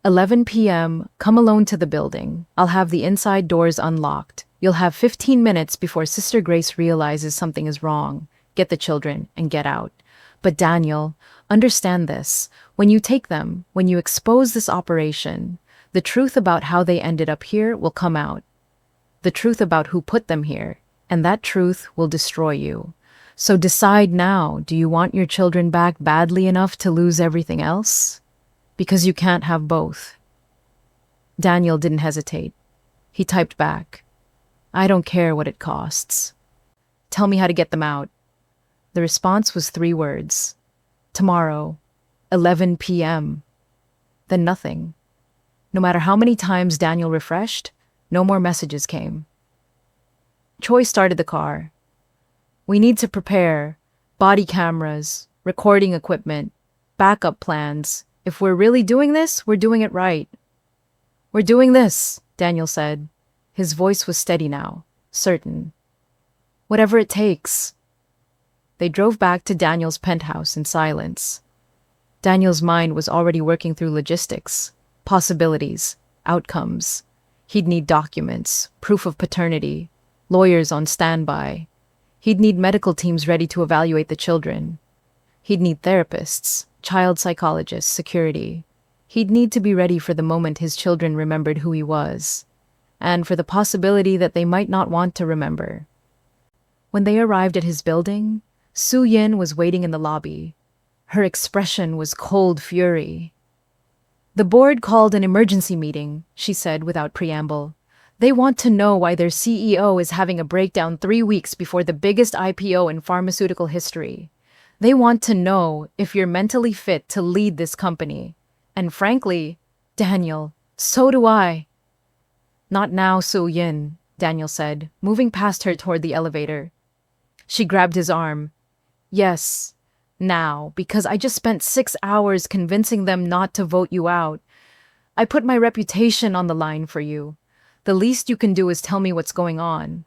11 p.m., come alone to the building. I'll have the inside doors unlocked. You'll have 15 minutes before Sister Grace realizes something is wrong. Get the children and get out. But Daniel, understand this. When you take them, when you expose this operation, the truth about how they ended up here will come out. The truth about who put them here, and that truth will destroy you. So decide now, do you want your children back badly enough to lose everything else? Because you can't have both. Daniel didn't hesitate. He typed back, I don't care what it costs. Tell me how to get them out. The response was 3 words. Tomorrow, 11 p.m. Then nothing. No matter how many times Daniel refreshed, no more messages came. Choi started the car. We need to prepare. Body cameras, recording equipment, backup plans. If we're really doing this, we're doing it right. We're doing this, Daniel said. His voice was steady now, certain. Whatever it takes. They drove back to Daniel's penthouse in silence. Daniel's mind was already working through logistics, possibilities, outcomes. He'd need documents, proof of paternity, lawyers on standby. He'd need medical teams ready to evaluate the children. He'd need therapists, child psychologists, security. He'd need to be ready for the moment his children remembered who he was, and for the possibility that they might not want to remember. When they arrived at his building, Su Yin was waiting in the lobby. Her expression was cold fury. The board called an emergency meeting, she said without preamble. They want to know why their CEO is having a breakdown 3 weeks before the biggest IPO in pharmaceutical history. They want to know if you're mentally fit to lead this company. And frankly, Daniel, so do I. Not now, Su Yin, Daniel said, moving past her toward the elevator. She grabbed his arm. Yes, now, because I just spent 6 hours convincing them not to vote you out. I put my reputation on the line for you. The least you can do is tell me what's going on.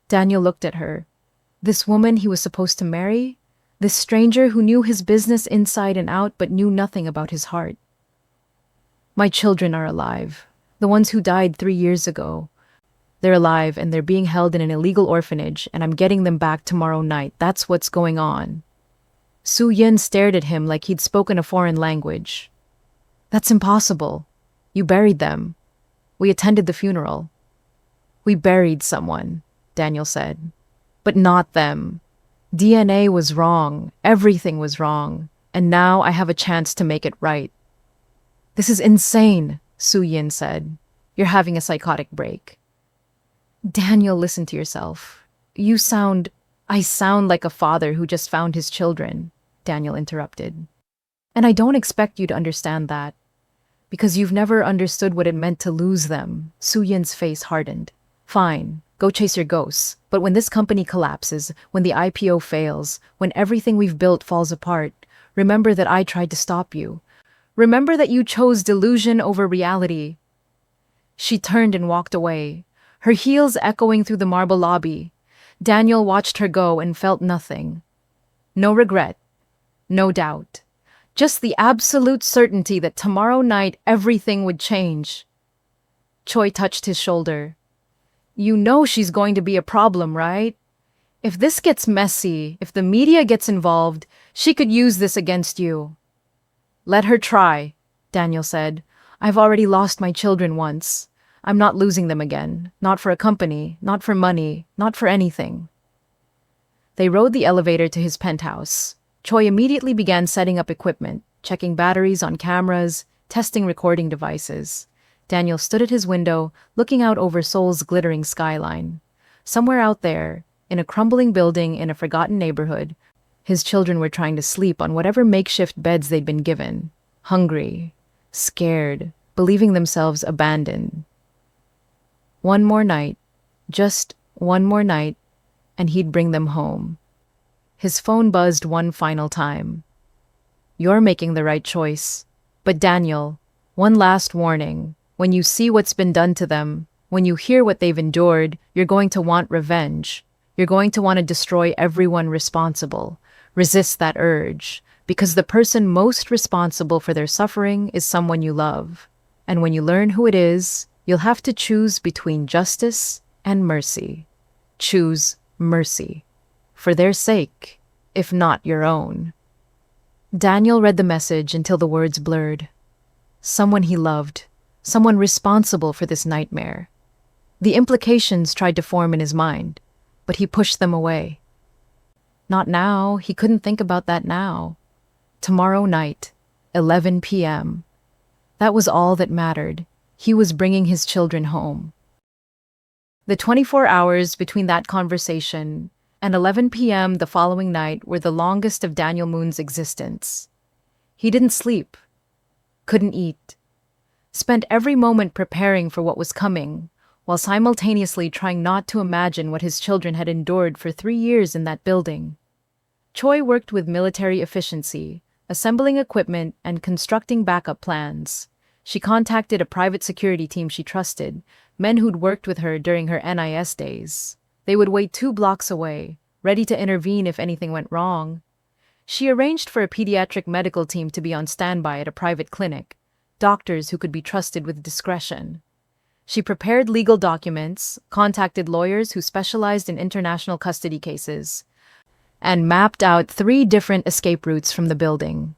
Daniel looked at her. This woman he was supposed to marry? This stranger who knew his business inside and out but knew nothing about his heart. My children are alive. The ones who died 3 years ago. They're alive and they're being held in an illegal orphanage and I'm getting them back tomorrow night. That's what's going on. Su Yin stared at him like he'd spoken a foreign language. That's impossible. You buried them. We attended the funeral. We buried someone, Daniel said. But not them. DNA was wrong. Everything was wrong. And now I have a chance to make it right. This is insane, Su Yin said. You're having a psychotic break. Daniel, listen to yourself. I sound like a father who just found his children, Daniel interrupted. And I don't expect you to understand that, because you've never understood what it meant to lose them. Su Yin's face hardened. Fine, go chase your ghosts. But when this company collapses, when the IPO fails, when everything we've built falls apart, remember that I tried to stop you. Remember that you chose delusion over reality. She turned and walked away, her heels echoing through the marble lobby. Daniel watched her go and felt nothing. No regret, no doubt. Just the absolute certainty that tomorrow night everything would change. Choi touched his shoulder. You know she's going to be a problem, right? If this gets messy, if the media gets involved, she could use this against you. Let her try, Daniel said. I've already lost my children once. I'm not losing them again. Not for a company, not for money, not for anything. They rode the elevator to his penthouse. Choi immediately began setting up equipment, checking batteries on cameras, testing recording devices. Daniel stood at his window, looking out over Seoul's glittering skyline. Somewhere out there, in a crumbling building in a forgotten neighborhood, his children were trying to sleep on whatever makeshift beds they'd been given, hungry, scared, believing themselves abandoned. One more night, just one more night, and he'd bring them home. His phone buzzed one final time. You're making the right choice. But Daniel, one last warning. When you see what's been done to them, when you hear what they've endured, you're going to want revenge. You're going to want to destroy everyone responsible. Resist that urge, because the person most responsible for their suffering is someone you love. And when you learn who it is, you'll have to choose between justice and mercy. Choose mercy. For their sake, if not your own. Daniel read the message until the words blurred. Someone he loved. Someone responsible for this nightmare. The implications tried to form in his mind, but he pushed them away. Not now. He couldn't think about that now. Tomorrow night, 11 p.m. That was all that mattered. He was bringing his children home. The 24 hours between that conversation and 11 p.m. the following night were the longest of Daniel Moon's existence. He didn't sleep, couldn't eat, spent every moment preparing for what was coming, while simultaneously trying not to imagine what his children had endured for 3 years in that building. Choi worked with military efficiency, assembling equipment and constructing backup plans. She contacted a private security team she trusted, men who'd worked with her during her NIS days. They would wait 2 blocks away, ready to intervene if anything went wrong. She arranged for a pediatric medical team to be on standby at a private clinic, doctors who could be trusted with discretion. She prepared legal documents, contacted lawyers who specialized in international custody cases, and mapped out 3 different escape routes from the building.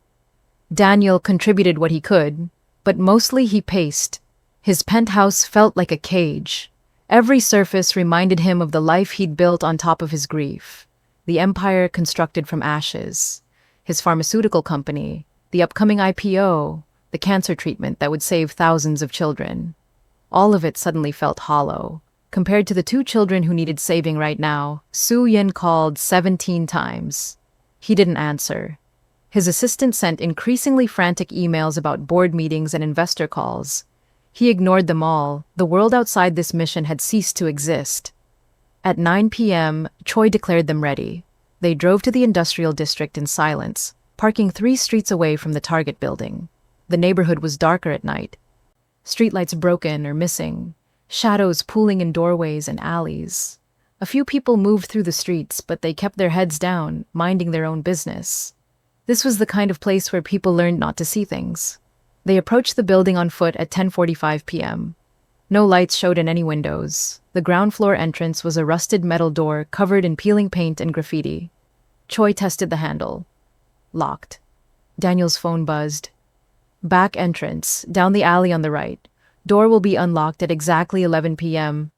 Daniel contributed what he could, but mostly he paced. His penthouse felt like a cage. Every surface reminded him of the life he'd built on top of his grief, the empire constructed from ashes, his pharmaceutical company, the upcoming IPO, the cancer treatment that would save thousands of children. All of it suddenly felt hollow. Compared to the 2 children who needed saving right now, Su Yin called 17 times. He didn't answer. His assistant sent increasingly frantic emails about board meetings and investor calls. He ignored them all. The world outside this mission had ceased to exist. At 9 p.m., Choi declared them ready. They drove to the industrial district in silence, parking 3 streets away from the target building. The neighborhood was darker at night. Streetlights broken or missing, shadows pooling in doorways and alleys. A few people moved through the streets, but they kept their heads down, minding their own business. This was the kind of place where people learned not to see things. They approached the building on foot at 10:45 p.m. No lights showed in any windows. The ground floor entrance was a rusted metal door covered in peeling paint and graffiti. Choi tested the handle. Locked. Daniel's phone buzzed. Back entrance, down the alley on the right. Door will be unlocked at exactly 11 p.m.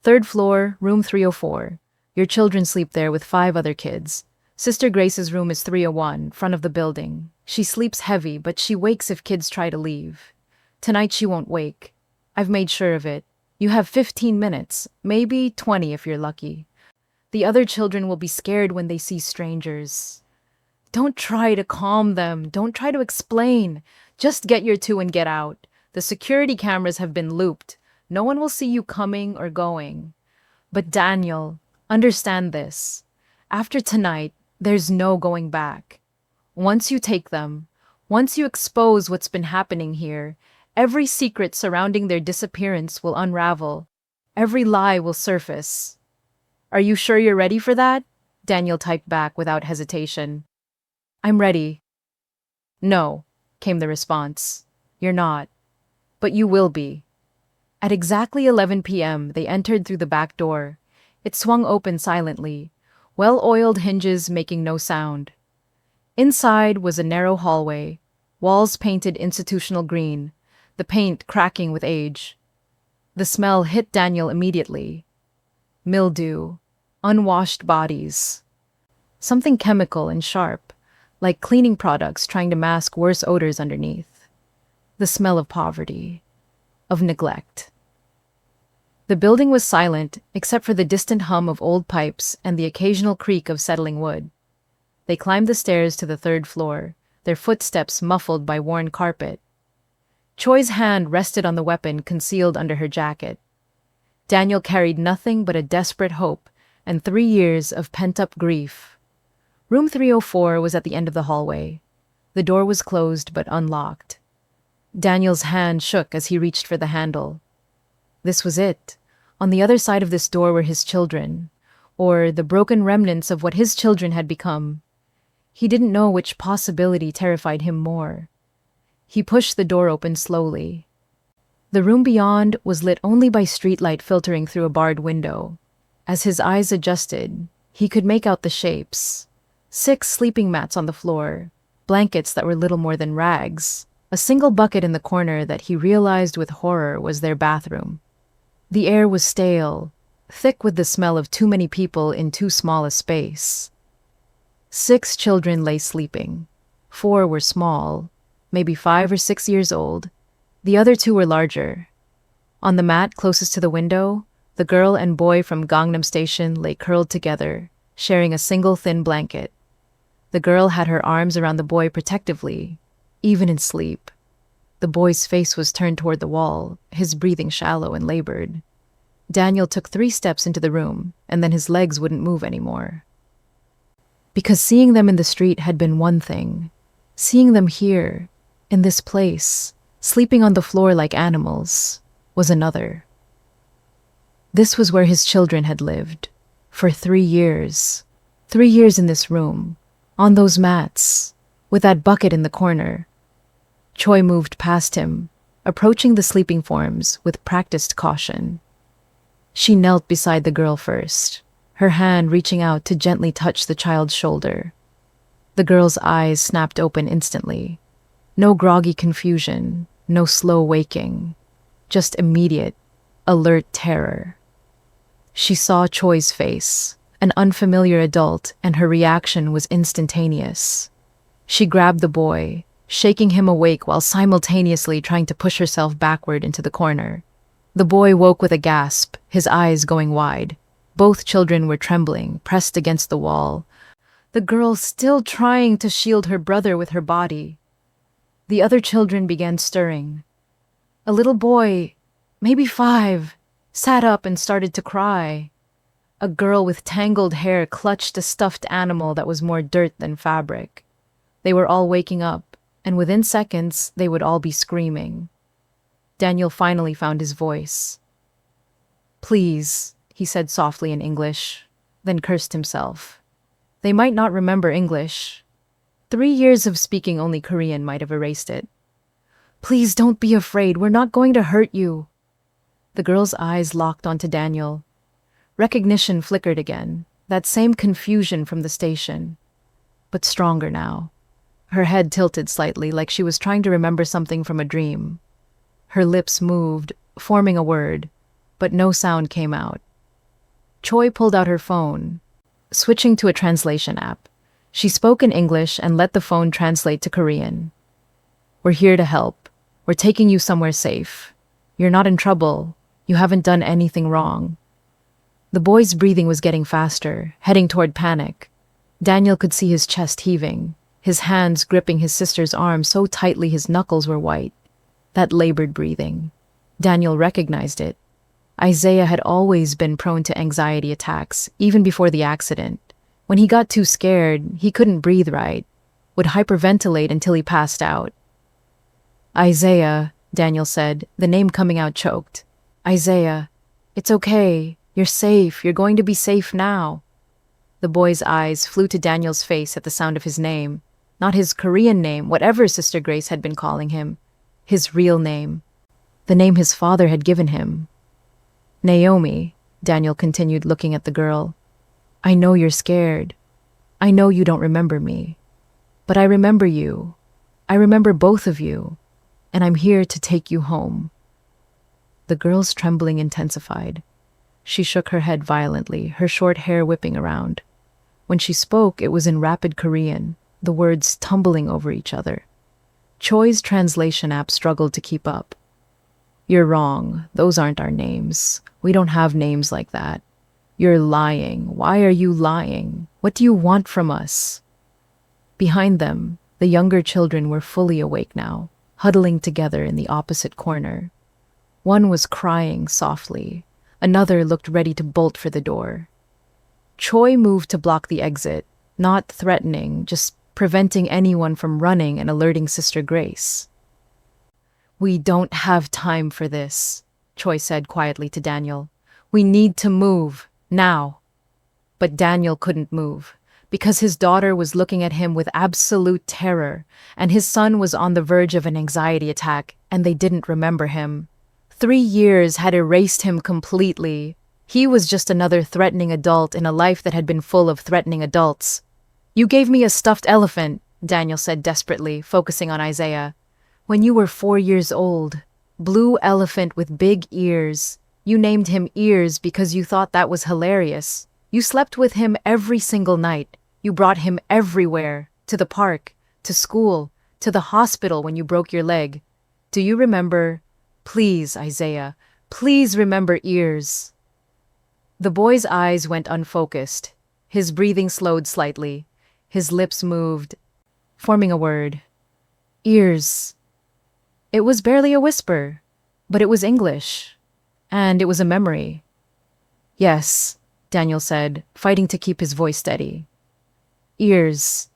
3rd floor, room 304. Your children sleep there with 5 other kids. Sister Grace's room is 301, front of the building. She sleeps heavy, but she wakes if kids try to leave. Tonight she won't wake. I've made sure of it. You have 15 minutes, maybe 20 if you're lucky. The other children will be scared when they see strangers. Don't try to calm them. Don't try to explain. Just get your two and get out. The security cameras have been looped. No one will see you coming or going. But Daniel, understand this. After tonight, there's no going back. Once you take them, once you expose what's been happening here, every secret surrounding their disappearance will unravel. Every lie will surface. Are you sure you're ready for that? Daniel typed back without hesitation. I'm ready. No, came the response. You're not. But you will be. At exactly 11 p.m., they entered through the back door. It swung open silently, well-oiled hinges making no sound. Inside was a narrow hallway, walls painted institutional green, the paint cracking with age. The smell hit Daniel immediately. Mildew, unwashed bodies. Something chemical and sharp, like cleaning products trying to mask worse odors underneath. The smell of poverty, of neglect. The building was silent, except for the distant hum of old pipes and the occasional creak of settling wood. They climbed the stairs to the third floor, their footsteps muffled by worn carpet. Choi's hand rested on the weapon concealed under her jacket. Daniel carried nothing but a desperate hope and 3 years of pent-up grief. Room 304 was at the end of the hallway. The door was closed but unlocked. Daniel's hand shook as he reached for the handle. This was it. On the other side of this door were his children, or the broken remnants of what his children had become. He didn't know which possibility terrified him more. He pushed the door open slowly. The room beyond was lit only by streetlight filtering through a barred window. As his eyes adjusted, he could make out the shapes. 6 sleeping mats on the floor, blankets that were little more than rags, a single bucket in the corner that he realized with horror was their bathroom. The air was stale, thick with the smell of too many people in too small a space. 6 children lay sleeping. 4 were small, maybe 5 or 6 years old. The other 2 were larger. On the mat closest to the window, the girl and boy from Gangnam Station lay curled together, sharing a single thin blanket. The girl had her arms around the boy protectively, even in sleep. The boy's face was turned toward the wall, his breathing shallow and labored. Daniel took 3 steps into the room, and then his legs wouldn't move anymore. Because seeing them in the street had been one thing. Seeing them here, in this place, sleeping on the floor like animals, was another. This was where his children had lived. For 3 years. 3 years in this room, on those mats, with that bucket in the corner. Choi moved past him, approaching the sleeping forms with practiced caution. She knelt beside the girl first, her hand reaching out to gently touch the child's shoulder. The girl's eyes snapped open instantly. No groggy confusion, no slow waking, just immediate, alert terror. She saw Choi's face, an unfamiliar adult, and her reaction was instantaneous. She grabbed the boy, shaking him awake while simultaneously trying to push herself backward into the corner. The boy woke with a gasp, his eyes going wide. Both children were trembling, pressed against the wall. The girl still trying to shield her brother with her body. The other children began stirring. A little boy, maybe 5, sat up and started to cry. A girl with tangled hair clutched a stuffed animal that was more dirt than fabric. They were all waking up, and within seconds, they would all be screaming. Daniel finally found his voice. "Please," he said softly in English, then cursed himself. They might not remember English. 3 years of speaking only Korean might have erased it. "Please don't be afraid, we're not going to hurt you." The girl's eyes locked onto Daniel. Recognition flickered again, that same confusion from the station, but stronger now. Her head tilted slightly, like she was trying to remember something from a dream. Her lips moved, forming a word, but no sound came out. Choi pulled out her phone, switching to a translation app. She spoke in English and let the phone translate to Korean. "We're here to help. We're taking you somewhere safe. You're not in trouble. You haven't done anything wrong." The boy's breathing was getting faster, heading toward panic. Daniel could see his chest heaving, his hands gripping his sister's arm so tightly his knuckles were white. That labored breathing. Daniel recognized it. Isaiah had always been prone to anxiety attacks, even before the accident. When he got too scared, he couldn't breathe right, would hyperventilate until he passed out. "Isaiah," Daniel said, the name coming out choked. "Isaiah, it's okay. You're safe. You're going to be safe now." The boy's eyes flew to Daniel's face at the sound of his name. Not his Korean name, whatever Sister Grace had been calling him. His real name. The name his father had given him. "Naomi," Daniel continued, looking at the girl. "I know you're scared. I know you don't remember me. But I remember you. I remember both of you. And I'm here to take you home." The girl's trembling intensified. She shook her head violently, her short hair whipping around. When she spoke, it was in rapid Korean, the words tumbling over each other. Choi's translation app struggled to keep up. "You're wrong. Those aren't our names. We don't have names like that. You're lying. Why are you lying? What do you want from us?" Behind them, the younger children were fully awake now, huddling together in the opposite corner. One was crying softly. Another looked ready to bolt for the door. Choi moved to block the exit, not threatening, just preventing anyone from running and alerting Sister Grace. "We don't have time for this," Choi said quietly to Daniel. "We need to move, now." But Daniel couldn't move, because his daughter was looking at him with absolute terror, and his son was on the verge of an anxiety attack, and they didn't remember him. 3 years had erased him completely. He was just another threatening adult in a life that had been full of threatening adults. "You gave me a stuffed elephant," Daniel said desperately, focusing on Isaiah. "When you were 4 years old. Blue elephant with big ears. You named him Ears because you thought that was hilarious. You slept with him every single night. You brought him everywhere, to the park, to school, to the hospital when you broke your leg. Do you remember? Please, Isaiah, please remember Ears." The boy's eyes went unfocused. His breathing slowed slightly. His lips moved, forming a word. "Ears." It was barely a whisper, but it was English. And it was a memory. "Yes," Daniel said, fighting to keep his voice steady. "Ears.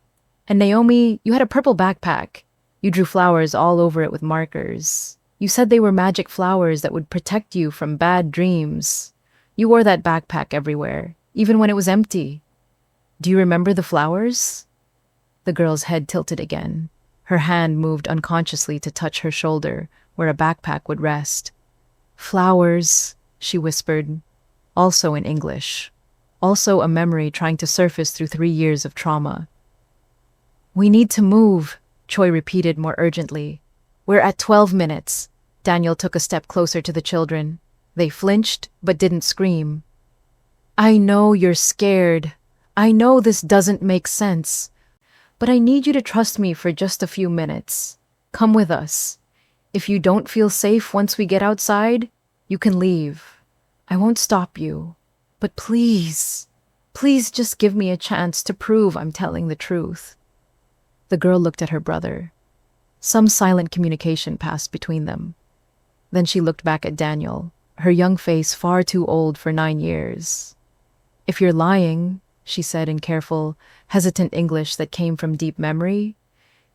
And Naomi, you had a purple backpack. You drew flowers all over it with markers. You said they were magic flowers that would protect you from bad dreams. You wore that backpack everywhere, even when it was empty. Do you remember the flowers?" The girl's head tilted again. Her hand moved unconsciously to touch her shoulder, where a backpack would rest. "Flowers," she whispered, also in English. Also a memory trying to surface through 3 years of trauma. "We need to move," Choi repeated more urgently. "We're at 12 minutes. Daniel took a step closer to the children. They flinched, but didn't scream. "I know you're scared. I know this doesn't make sense. But I need you to trust me for just a few minutes. Come with us. If you don't feel safe once we get outside, you can leave. I won't stop you. But please, please just give me a chance to prove I'm telling the truth." The girl looked at her brother. Some silent communication passed between them. Then she looked back at Daniel, her young face far too old for 9 years. "If you're lying," she said in careful, hesitant English that came from deep memory,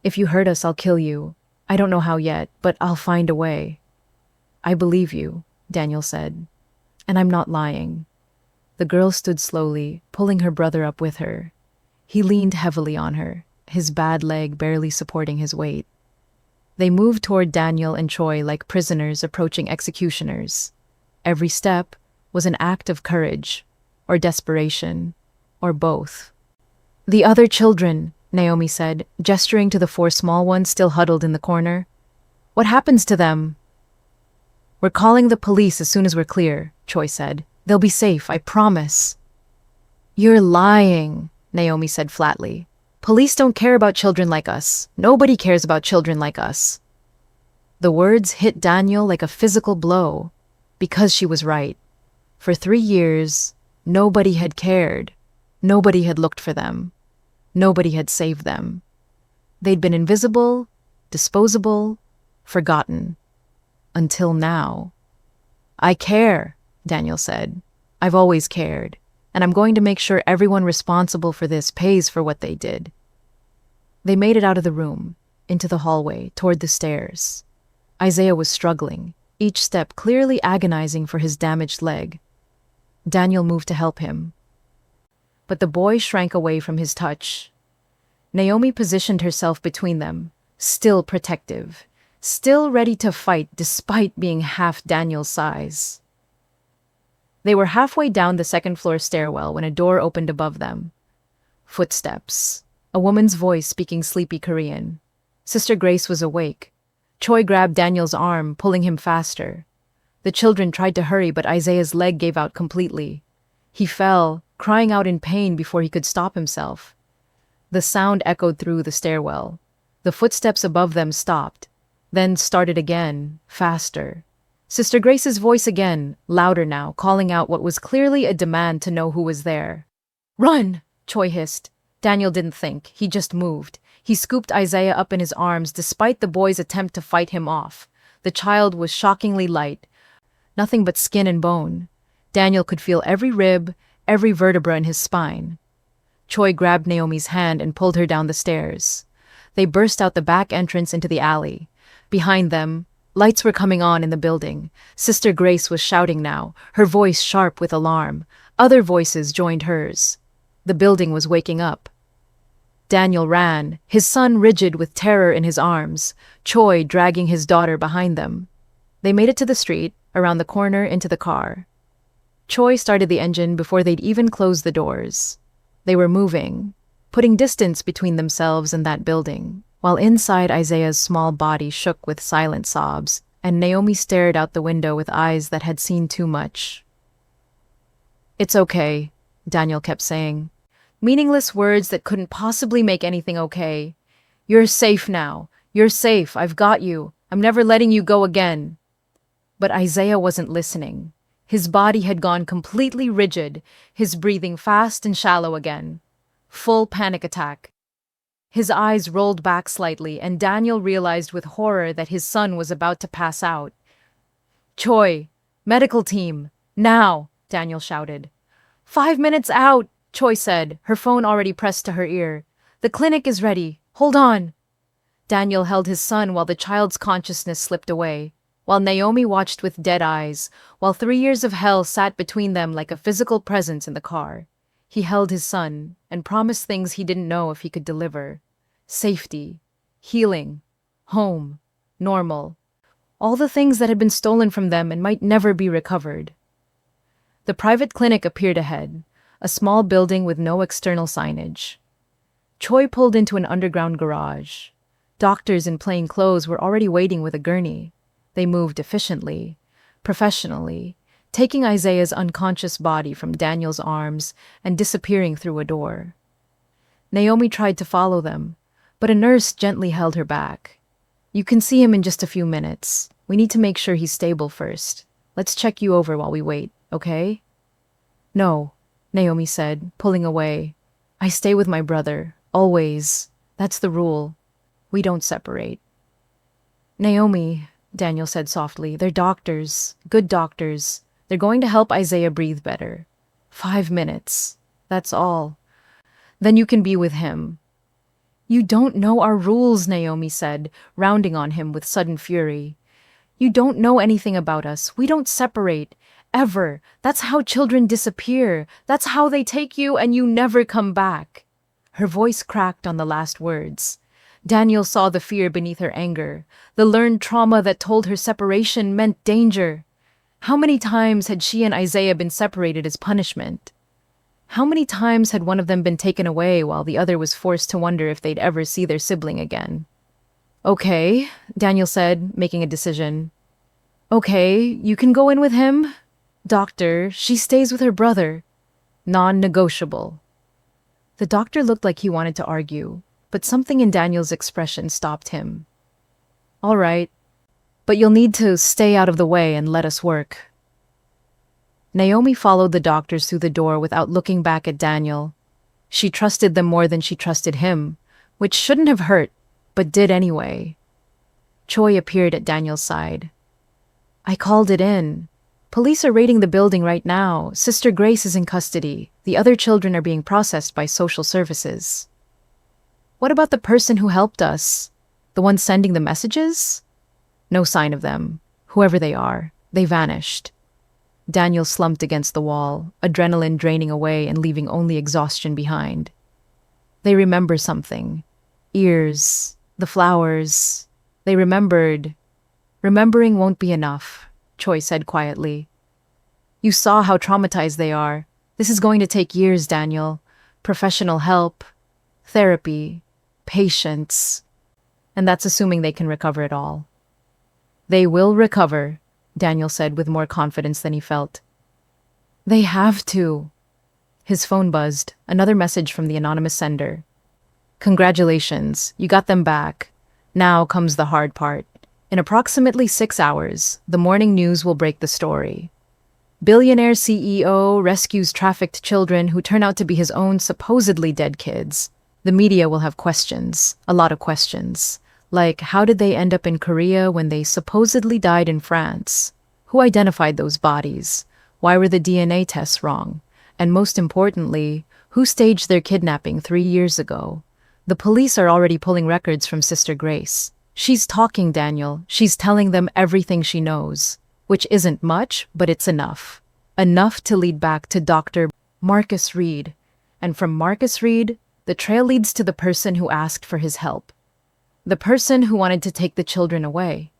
"if you hurt us, I'll kill you. I don't know how yet, but I'll find a way." "I believe you," Daniel said. "And I'm not lying." The girl stood slowly, pulling her brother up with her. He leaned heavily on her, his bad leg barely supporting his weight. They moved toward Daniel and Choi like prisoners approaching executioners. Every step was an act of courage, or desperation, or both. "The other children," Naomi said, gesturing to the 4 small ones still huddled in the corner. "What happens to them?" "We're calling the police as soon as we're clear," Choi said. "They'll be safe, I promise." "You're lying," Naomi said flatly. Police don't care about children like us. Nobody cares about children like us. The words hit Daniel like a physical blow, because she was right. For 3 years, nobody had cared. Nobody had looked for them. Nobody had saved them. They'd been invisible, disposable, forgotten. Until now. I care, Daniel said. I've always cared, and I'm going to make sure everyone responsible for this pays for what they did. They made it out of the room, into the hallway, toward the stairs. Isaiah was struggling, each step clearly agonizing for his damaged leg. Daniel moved to help him. But the boy shrank away from his touch. Naomi positioned herself between them, still protective, still ready to fight despite being half Daniel's size. They were halfway down the second-floor stairwell when a door opened above them. Footsteps. A woman's voice speaking sleepy Korean. Sister Grace was awake. Choi grabbed Daniel's arm, pulling him faster. The children tried to hurry, but Isaiah's leg gave out completely. He fell, crying out in pain before he could stop himself. The sound echoed through the stairwell. The footsteps above them stopped, then started again, faster. Sister Grace's voice again, louder now, calling out what was clearly a demand to know who was there. "Run!" Choi hissed. Daniel didn't think, he just moved. He scooped Isaiah up in his arms despite the boy's attempt to fight him off. The child was shockingly light. Nothing but skin and bone. Daniel could feel every rib, every vertebra in his spine. Choi grabbed Naomi's hand and pulled her down the stairs. They burst out the back entrance into the alley. Behind them, lights were coming on in the building. Sister Grace was shouting now, her voice sharp with alarm. Other voices joined hers. The building was waking up. Daniel ran, his son rigid with terror in his arms, Choi dragging his daughter behind them. They made it to the street, around the corner into the car. Choi started the engine before they'd even closed the doors. They were moving, putting distance between themselves and that building, while inside Isaiah's small body shook with silent sobs, and Naomi stared out the window with eyes that had seen too much. "It's okay," Daniel kept saying. Meaningless words that couldn't possibly make anything okay. "You're safe now. You're safe. I've got you. I'm never letting you go again." But Isaiah wasn't listening. His body had gone completely rigid, his breathing fast and shallow again. Full panic attack. His eyes rolled back slightly, and Daniel realized with horror that his son was about to pass out. "Choi, medical team, now!" Daniel shouted. 5 minutes out, Choi said, her phone already pressed to her ear. "The clinic is ready. Hold on." Daniel held his son while the child's consciousness slipped away, while Naomi watched with dead eyes, while 3 years of hell sat between them like a physical presence in the car. He held his son and promised things he didn't know if he could deliver. Safety, healing, home, normal. All the things that had been stolen from them and might never be recovered. The private clinic appeared ahead, a small building with no external signage. Choi pulled into an underground garage. Doctors in plain clothes were already waiting with a gurney. They moved efficiently, professionally, taking Isaiah's unconscious body from Daniel's arms and disappearing through a door. Naomi tried to follow them, but a nurse gently held her back. "You can see him in just a few minutes. We need to make sure he's stable first. Let's check you over while we wait, okay?" "No," Naomi said, pulling away. "I stay with my brother, always. That's the rule. We don't separate." "Naomi," Daniel said softly, "they're doctors, good doctors. They're going to help Isaiah breathe better. 5 minutes. That's all. Then you can be with him." "You don't know our rules," Naomi said, rounding on him with sudden fury. "You don't know anything about us. We don't separate. Ever. That's how children disappear. That's how they take you and you never come back." Her voice cracked on the last words. Daniel saw the fear beneath her anger, the learned trauma that told her separation meant danger. How many times had she and Isaiah been separated as punishment? How many times had one of them been taken away while the other was forced to wonder if they'd ever see their sibling again? "Okay," Daniel said, making a decision. "Okay, you can go in with him. Doctor, she stays with her brother. Non-negotiable." The doctor looked like he wanted to argue, but something in Daniel's expression stopped him. All right, but you'll need to stay out of the way and let us work. Naomi followed the doctors through the door without looking back at Daniel. She trusted them more than she trusted him, which shouldn't have hurt, but did anyway. Choi appeared at Daniel's side. I called it in. Police are raiding the building right now. Sister Grace is in custody. The other children are being processed by social services. What about the person who helped us? The one sending the messages? No sign of them. Whoever they are, they vanished. Daniel slumped against the wall, adrenaline draining away and leaving only exhaustion behind. They remember something. Ears, the flowers. They remembered. Remembering won't be enough, Choi said quietly. You saw how traumatized they are. This is going to take years, Daniel. Professional help, therapy, patience. And that's assuming they can recover it all. They will recover, Daniel said with more confidence than he felt. They have to. His phone buzzed, another message from the anonymous sender. Congratulations, you got them back. Now comes the hard part. In approximately 6 hours, the morning news will break the story. Billionaire CEO rescues trafficked children who turn out to be his own supposedly dead kids. The media will have questions, a lot of questions. Like, how did they end up in Korea when they supposedly died in France? Who identified those bodies? Why were the DNA tests wrong? And most importantly, who staged their kidnapping 3 years ago? The police are already pulling records from Sister Grace. She's talking, Daniel. She's telling them everything she knows. Which isn't much, but it's enough. Enough to lead back to Dr. Marcus Reed. And from Marcus Reed, the trail leads to the person who asked for his help. The person who wanted to take the children away.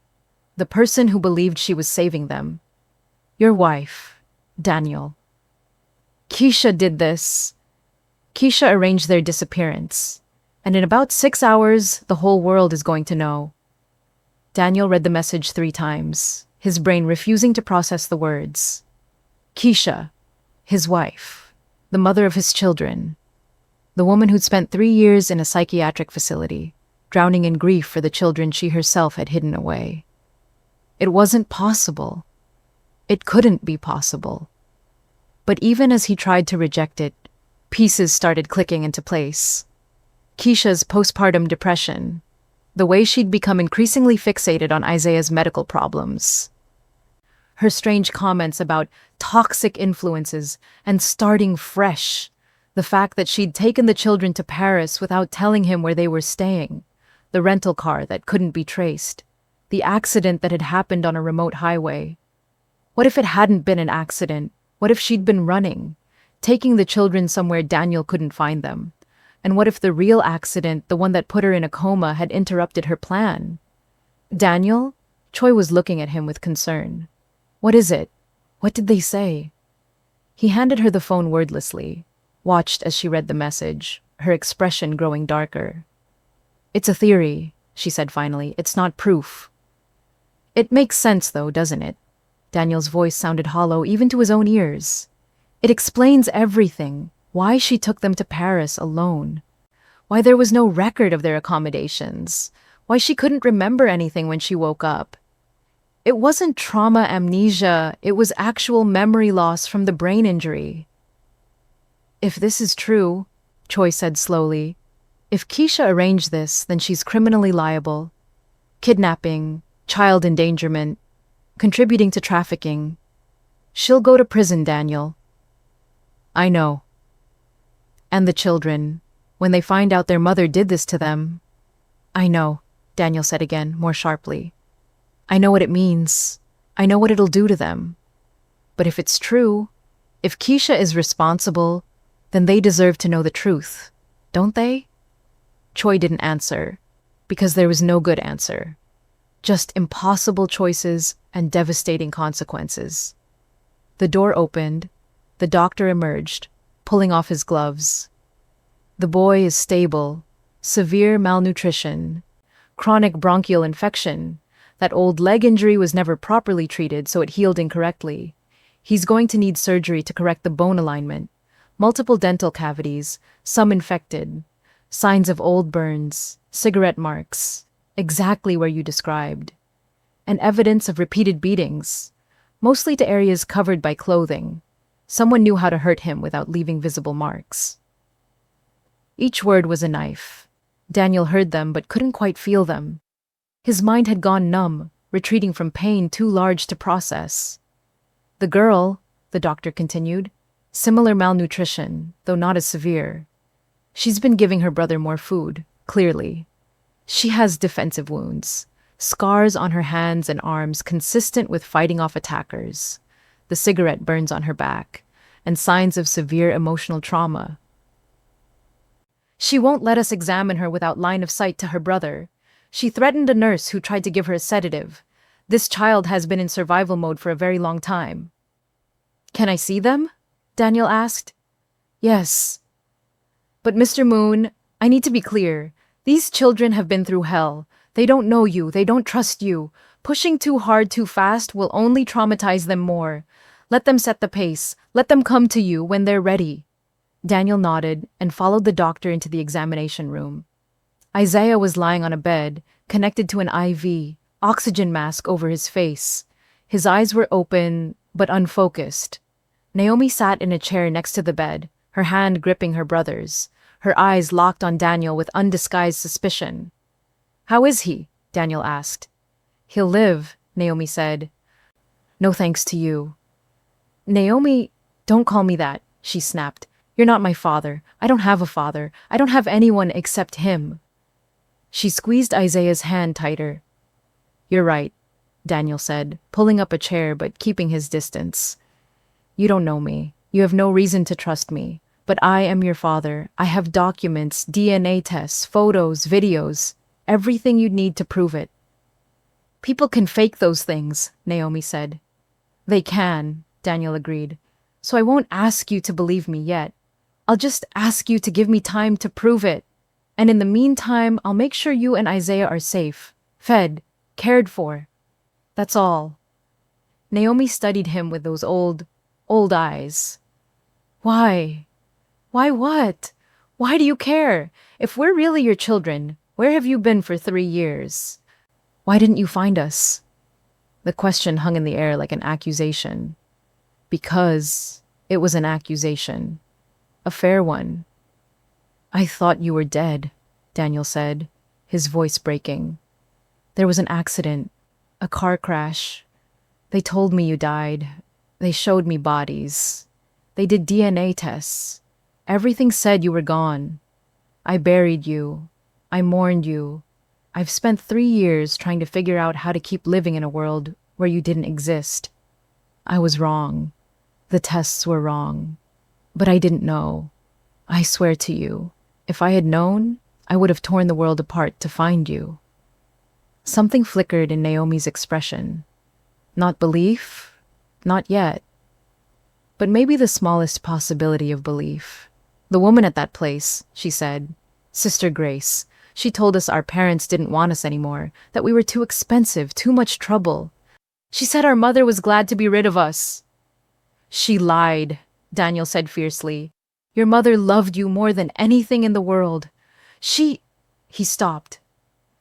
The person who believed she was saving them. Your wife, Daniel. Keisha did this. Keisha arranged their disappearance. And in about 6 hours, the whole world is going to know. Daniel read the message 3 times, his brain refusing to process the words. Keisha, his wife, the mother of his children, the woman who'd spent 3 years in a psychiatric facility, drowning in grief for the children she herself had hidden away. It wasn't possible. It couldn't be possible. But even as he tried to reject it, pieces started clicking into place. Keisha's postpartum depression, the way she'd become increasingly fixated on Isaiah's medical problems, her strange comments about toxic influences and starting fresh, the fact that she'd taken the children to Paris without telling him where they were staying, the rental car that couldn't be traced, the accident that had happened on a remote highway. What if it hadn't been an accident? What if she'd been running, taking the children somewhere Daniel couldn't find them? And what if the real accident, the one that put her in a coma, had interrupted her plan? Daniel? Choi was looking at him with concern. What is it? What did they say? He handed her the phone wordlessly, watched as she read the message, her expression growing darker. It's a theory, she said finally. It's not proof. It makes sense, though, doesn't it? Daniel's voice sounded hollow even to his own ears. It explains everything. Why she took them to Paris alone. Why there was no record of their accommodations. Why she couldn't remember anything when she woke up. It wasn't trauma amnesia, it was actual memory loss from the brain injury. If this is true, Choi said slowly, if Keisha arranged this, then she's criminally liable. Kidnapping, child endangerment, contributing to trafficking. She'll go to prison, Daniel. I know. And the children, when they find out their mother did this to them. I know, Daniel said again, more sharply. I know what it means. I know what it'll do to them. But if it's true, if Keisha is responsible, then they deserve to know the truth, don't they? Choi didn't answer, because there was no good answer. Just impossible choices and devastating consequences. The door opened. The doctor emerged, pulling off his gloves. The boy is stable. Severe malnutrition. Chronic bronchial infection. That old leg injury was never properly treated, so it healed incorrectly. He's going to need surgery to correct the bone alignment. multiple dental cavities, some infected, signs of old burns, cigarette marks, exactly where you described, and evidence of repeated beatings, mostly to areas covered by clothing. Someone knew how to hurt him without leaving visible marks. Each word was a knife. Daniel heard them but couldn't quite feel them. His mind had gone numb, retreating from pain too large to process. The girl, the doctor continued, similar malnutrition, though not as severe. She's been giving her brother more food, clearly. She has defensive wounds, scars on her hands and arms consistent with fighting off attackers, the cigarette burns on her back, and signs of severe emotional trauma. She won't let us examine her without line of sight to her brother. She threatened a nurse who tried to give her a sedative. This child has been in survival mode for a very long time. Can I see them? Daniel asked. Yes. But Mr. Moon, I need to be clear. These children have been through hell. They don't know you. They don't trust you. Pushing too hard too fast will only traumatize them more. Let them set the pace. Let them come to you when they're ready. Daniel nodded and followed the doctor into the examination room. Isaiah was lying on a bed, connected to an IV, oxygen mask over his face. His eyes were open, but unfocused. Naomi sat in a chair next to the bed, her hand gripping her brother's, her eyes locked on Daniel with undisguised suspicion. How is he? Daniel asked. He'll live, Naomi said. No thanks to you. Naomi, don't call me that, she snapped. You're not my father. I don't have a father. I don't have anyone except him. She squeezed Isaiah's hand tighter. You're right, Daniel said, pulling up a chair but keeping his distance. You don't know me. You have no reason to trust me. But I am your father. I have documents, DNA tests, photos, videos, everything you'd need to prove it. People can fake those things, Naomi said. They can, Daniel agreed. So I won't ask you to believe me yet. I'll just ask you to give me time to prove it. And in the meantime, I'll make sure you and Isaiah are safe, fed, cared for. That's all. Naomi studied him with those old eyes. Why? Why what? Why do you care? If we're really your children, where have you been for 3 years? Why didn't you find us? The question hung in the air like an accusation. Because it was an accusation. A fair one. I thought you were dead, Daniel said, his voice breaking. There was an accident, a car crash. They told me you died. They showed me bodies. They did DNA tests. Everything said you were gone. I buried you. I mourned you. I've spent 3 years trying to figure out how to keep living in a world where you didn't exist. I was wrong. The tests were wrong. But I didn't know. I swear to you, if I had known, I would have torn the world apart to find you. Something flickered in Naomi's expression. Not belief? Not yet. But maybe the smallest possibility of belief. The woman at that place, she said, Sister Grace, she told us our parents didn't want us anymore, that we were too expensive, too much trouble. She said our mother was glad to be rid of us. She lied, Daniel said fiercely. Your mother loved you more than anything in the world. He stopped.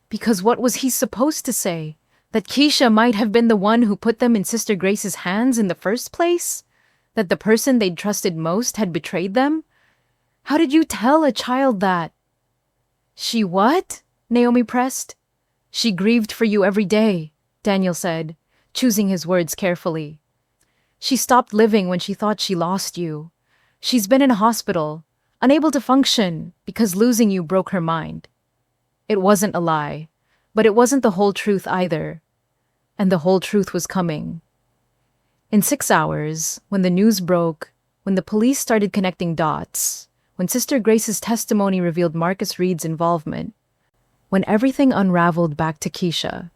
Because what was he supposed to say? That Keisha might have been the one who put them in Sister Grace's hands in the first place? That the person they'd trusted most had betrayed them? How did you tell a child that? She what? Naomi pressed. She grieved for you every day, Daniel said, choosing his words carefully. She stopped living when she thought she lost you. She's been in a hospital, unable to function because losing you broke her mind. It wasn't a lie, but it wasn't the whole truth either. And the whole truth was coming. In 6 hours, when the news broke, when the police started connecting dots, when Sister Grace's testimony revealed Marcus Reed's involvement, when everything unraveled back to Keisha,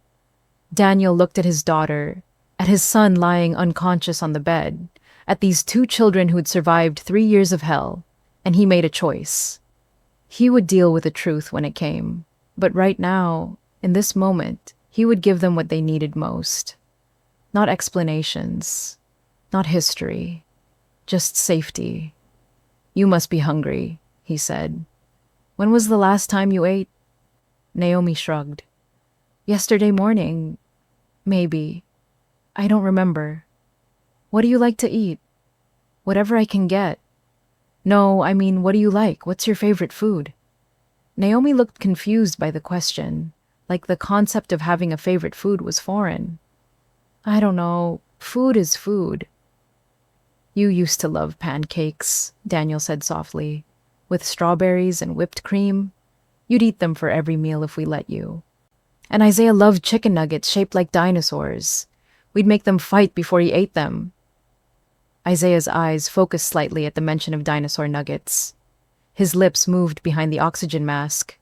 Daniel looked at his daughter, at his son lying unconscious on the bed, at these 2 children who'd survived 3 years of hell, and he made a choice. He would deal with the truth when it came, but right now, in this moment, he would give them what they needed most. Not explanations, not history, just safety. You must be hungry, he said. When was the last time you ate? Naomi shrugged. Yesterday morning. Maybe. I don't remember. What do you like to eat? Whatever I can get. No, I mean, what do you like? What's your favorite food? Naomi looked confused by the question, like the concept of having a favorite food was foreign. I don't know. Food is food. You used to love pancakes, Daniel said softly. With strawberries and whipped cream. You'd eat them for every meal if we let you. And Isaiah loved chicken nuggets shaped like dinosaurs. We'd make them fight before he ate them. Isaiah's eyes focused slightly at the mention of dinosaur nuggets. His lips moved behind the oxygen mask.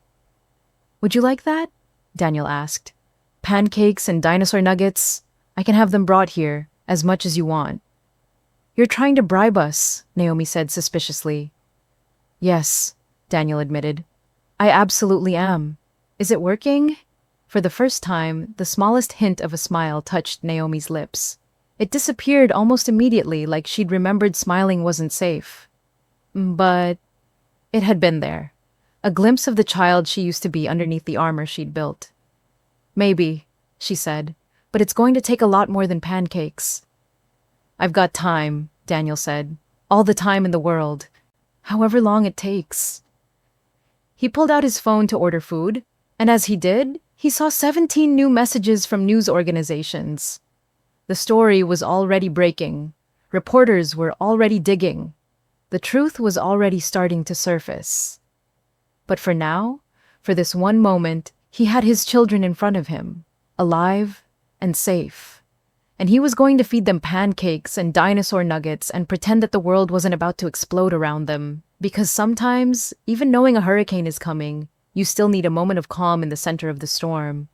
Would you like that? Daniel asked. Pancakes and dinosaur nuggets? I can have them brought here, as much as you want. You're trying to bribe us, Naomi said suspiciously. Yes, Daniel admitted. I absolutely am. Is it working? For the first time, the smallest hint of a smile touched Naomi's lips. It disappeared almost immediately, like she'd remembered smiling wasn't safe. But it had been there. A glimpse of the child she used to be underneath the armor she'd built. Maybe, she said, but it's going to take a lot more than pancakes. I've got time, Daniel said. All the time in the world. However long it takes. He pulled out his phone to order food, and as he did, he saw 17 new messages from news organizations. The story was already breaking. Reporters were already digging. The truth was already starting to surface. But for now, for this one moment, he had his children in front of him, alive and safe. And he was going to feed them pancakes and dinosaur nuggets and pretend that the world wasn't about to explode around them. Because sometimes, even knowing a hurricane is coming, you still need a moment of calm in the center of the storm.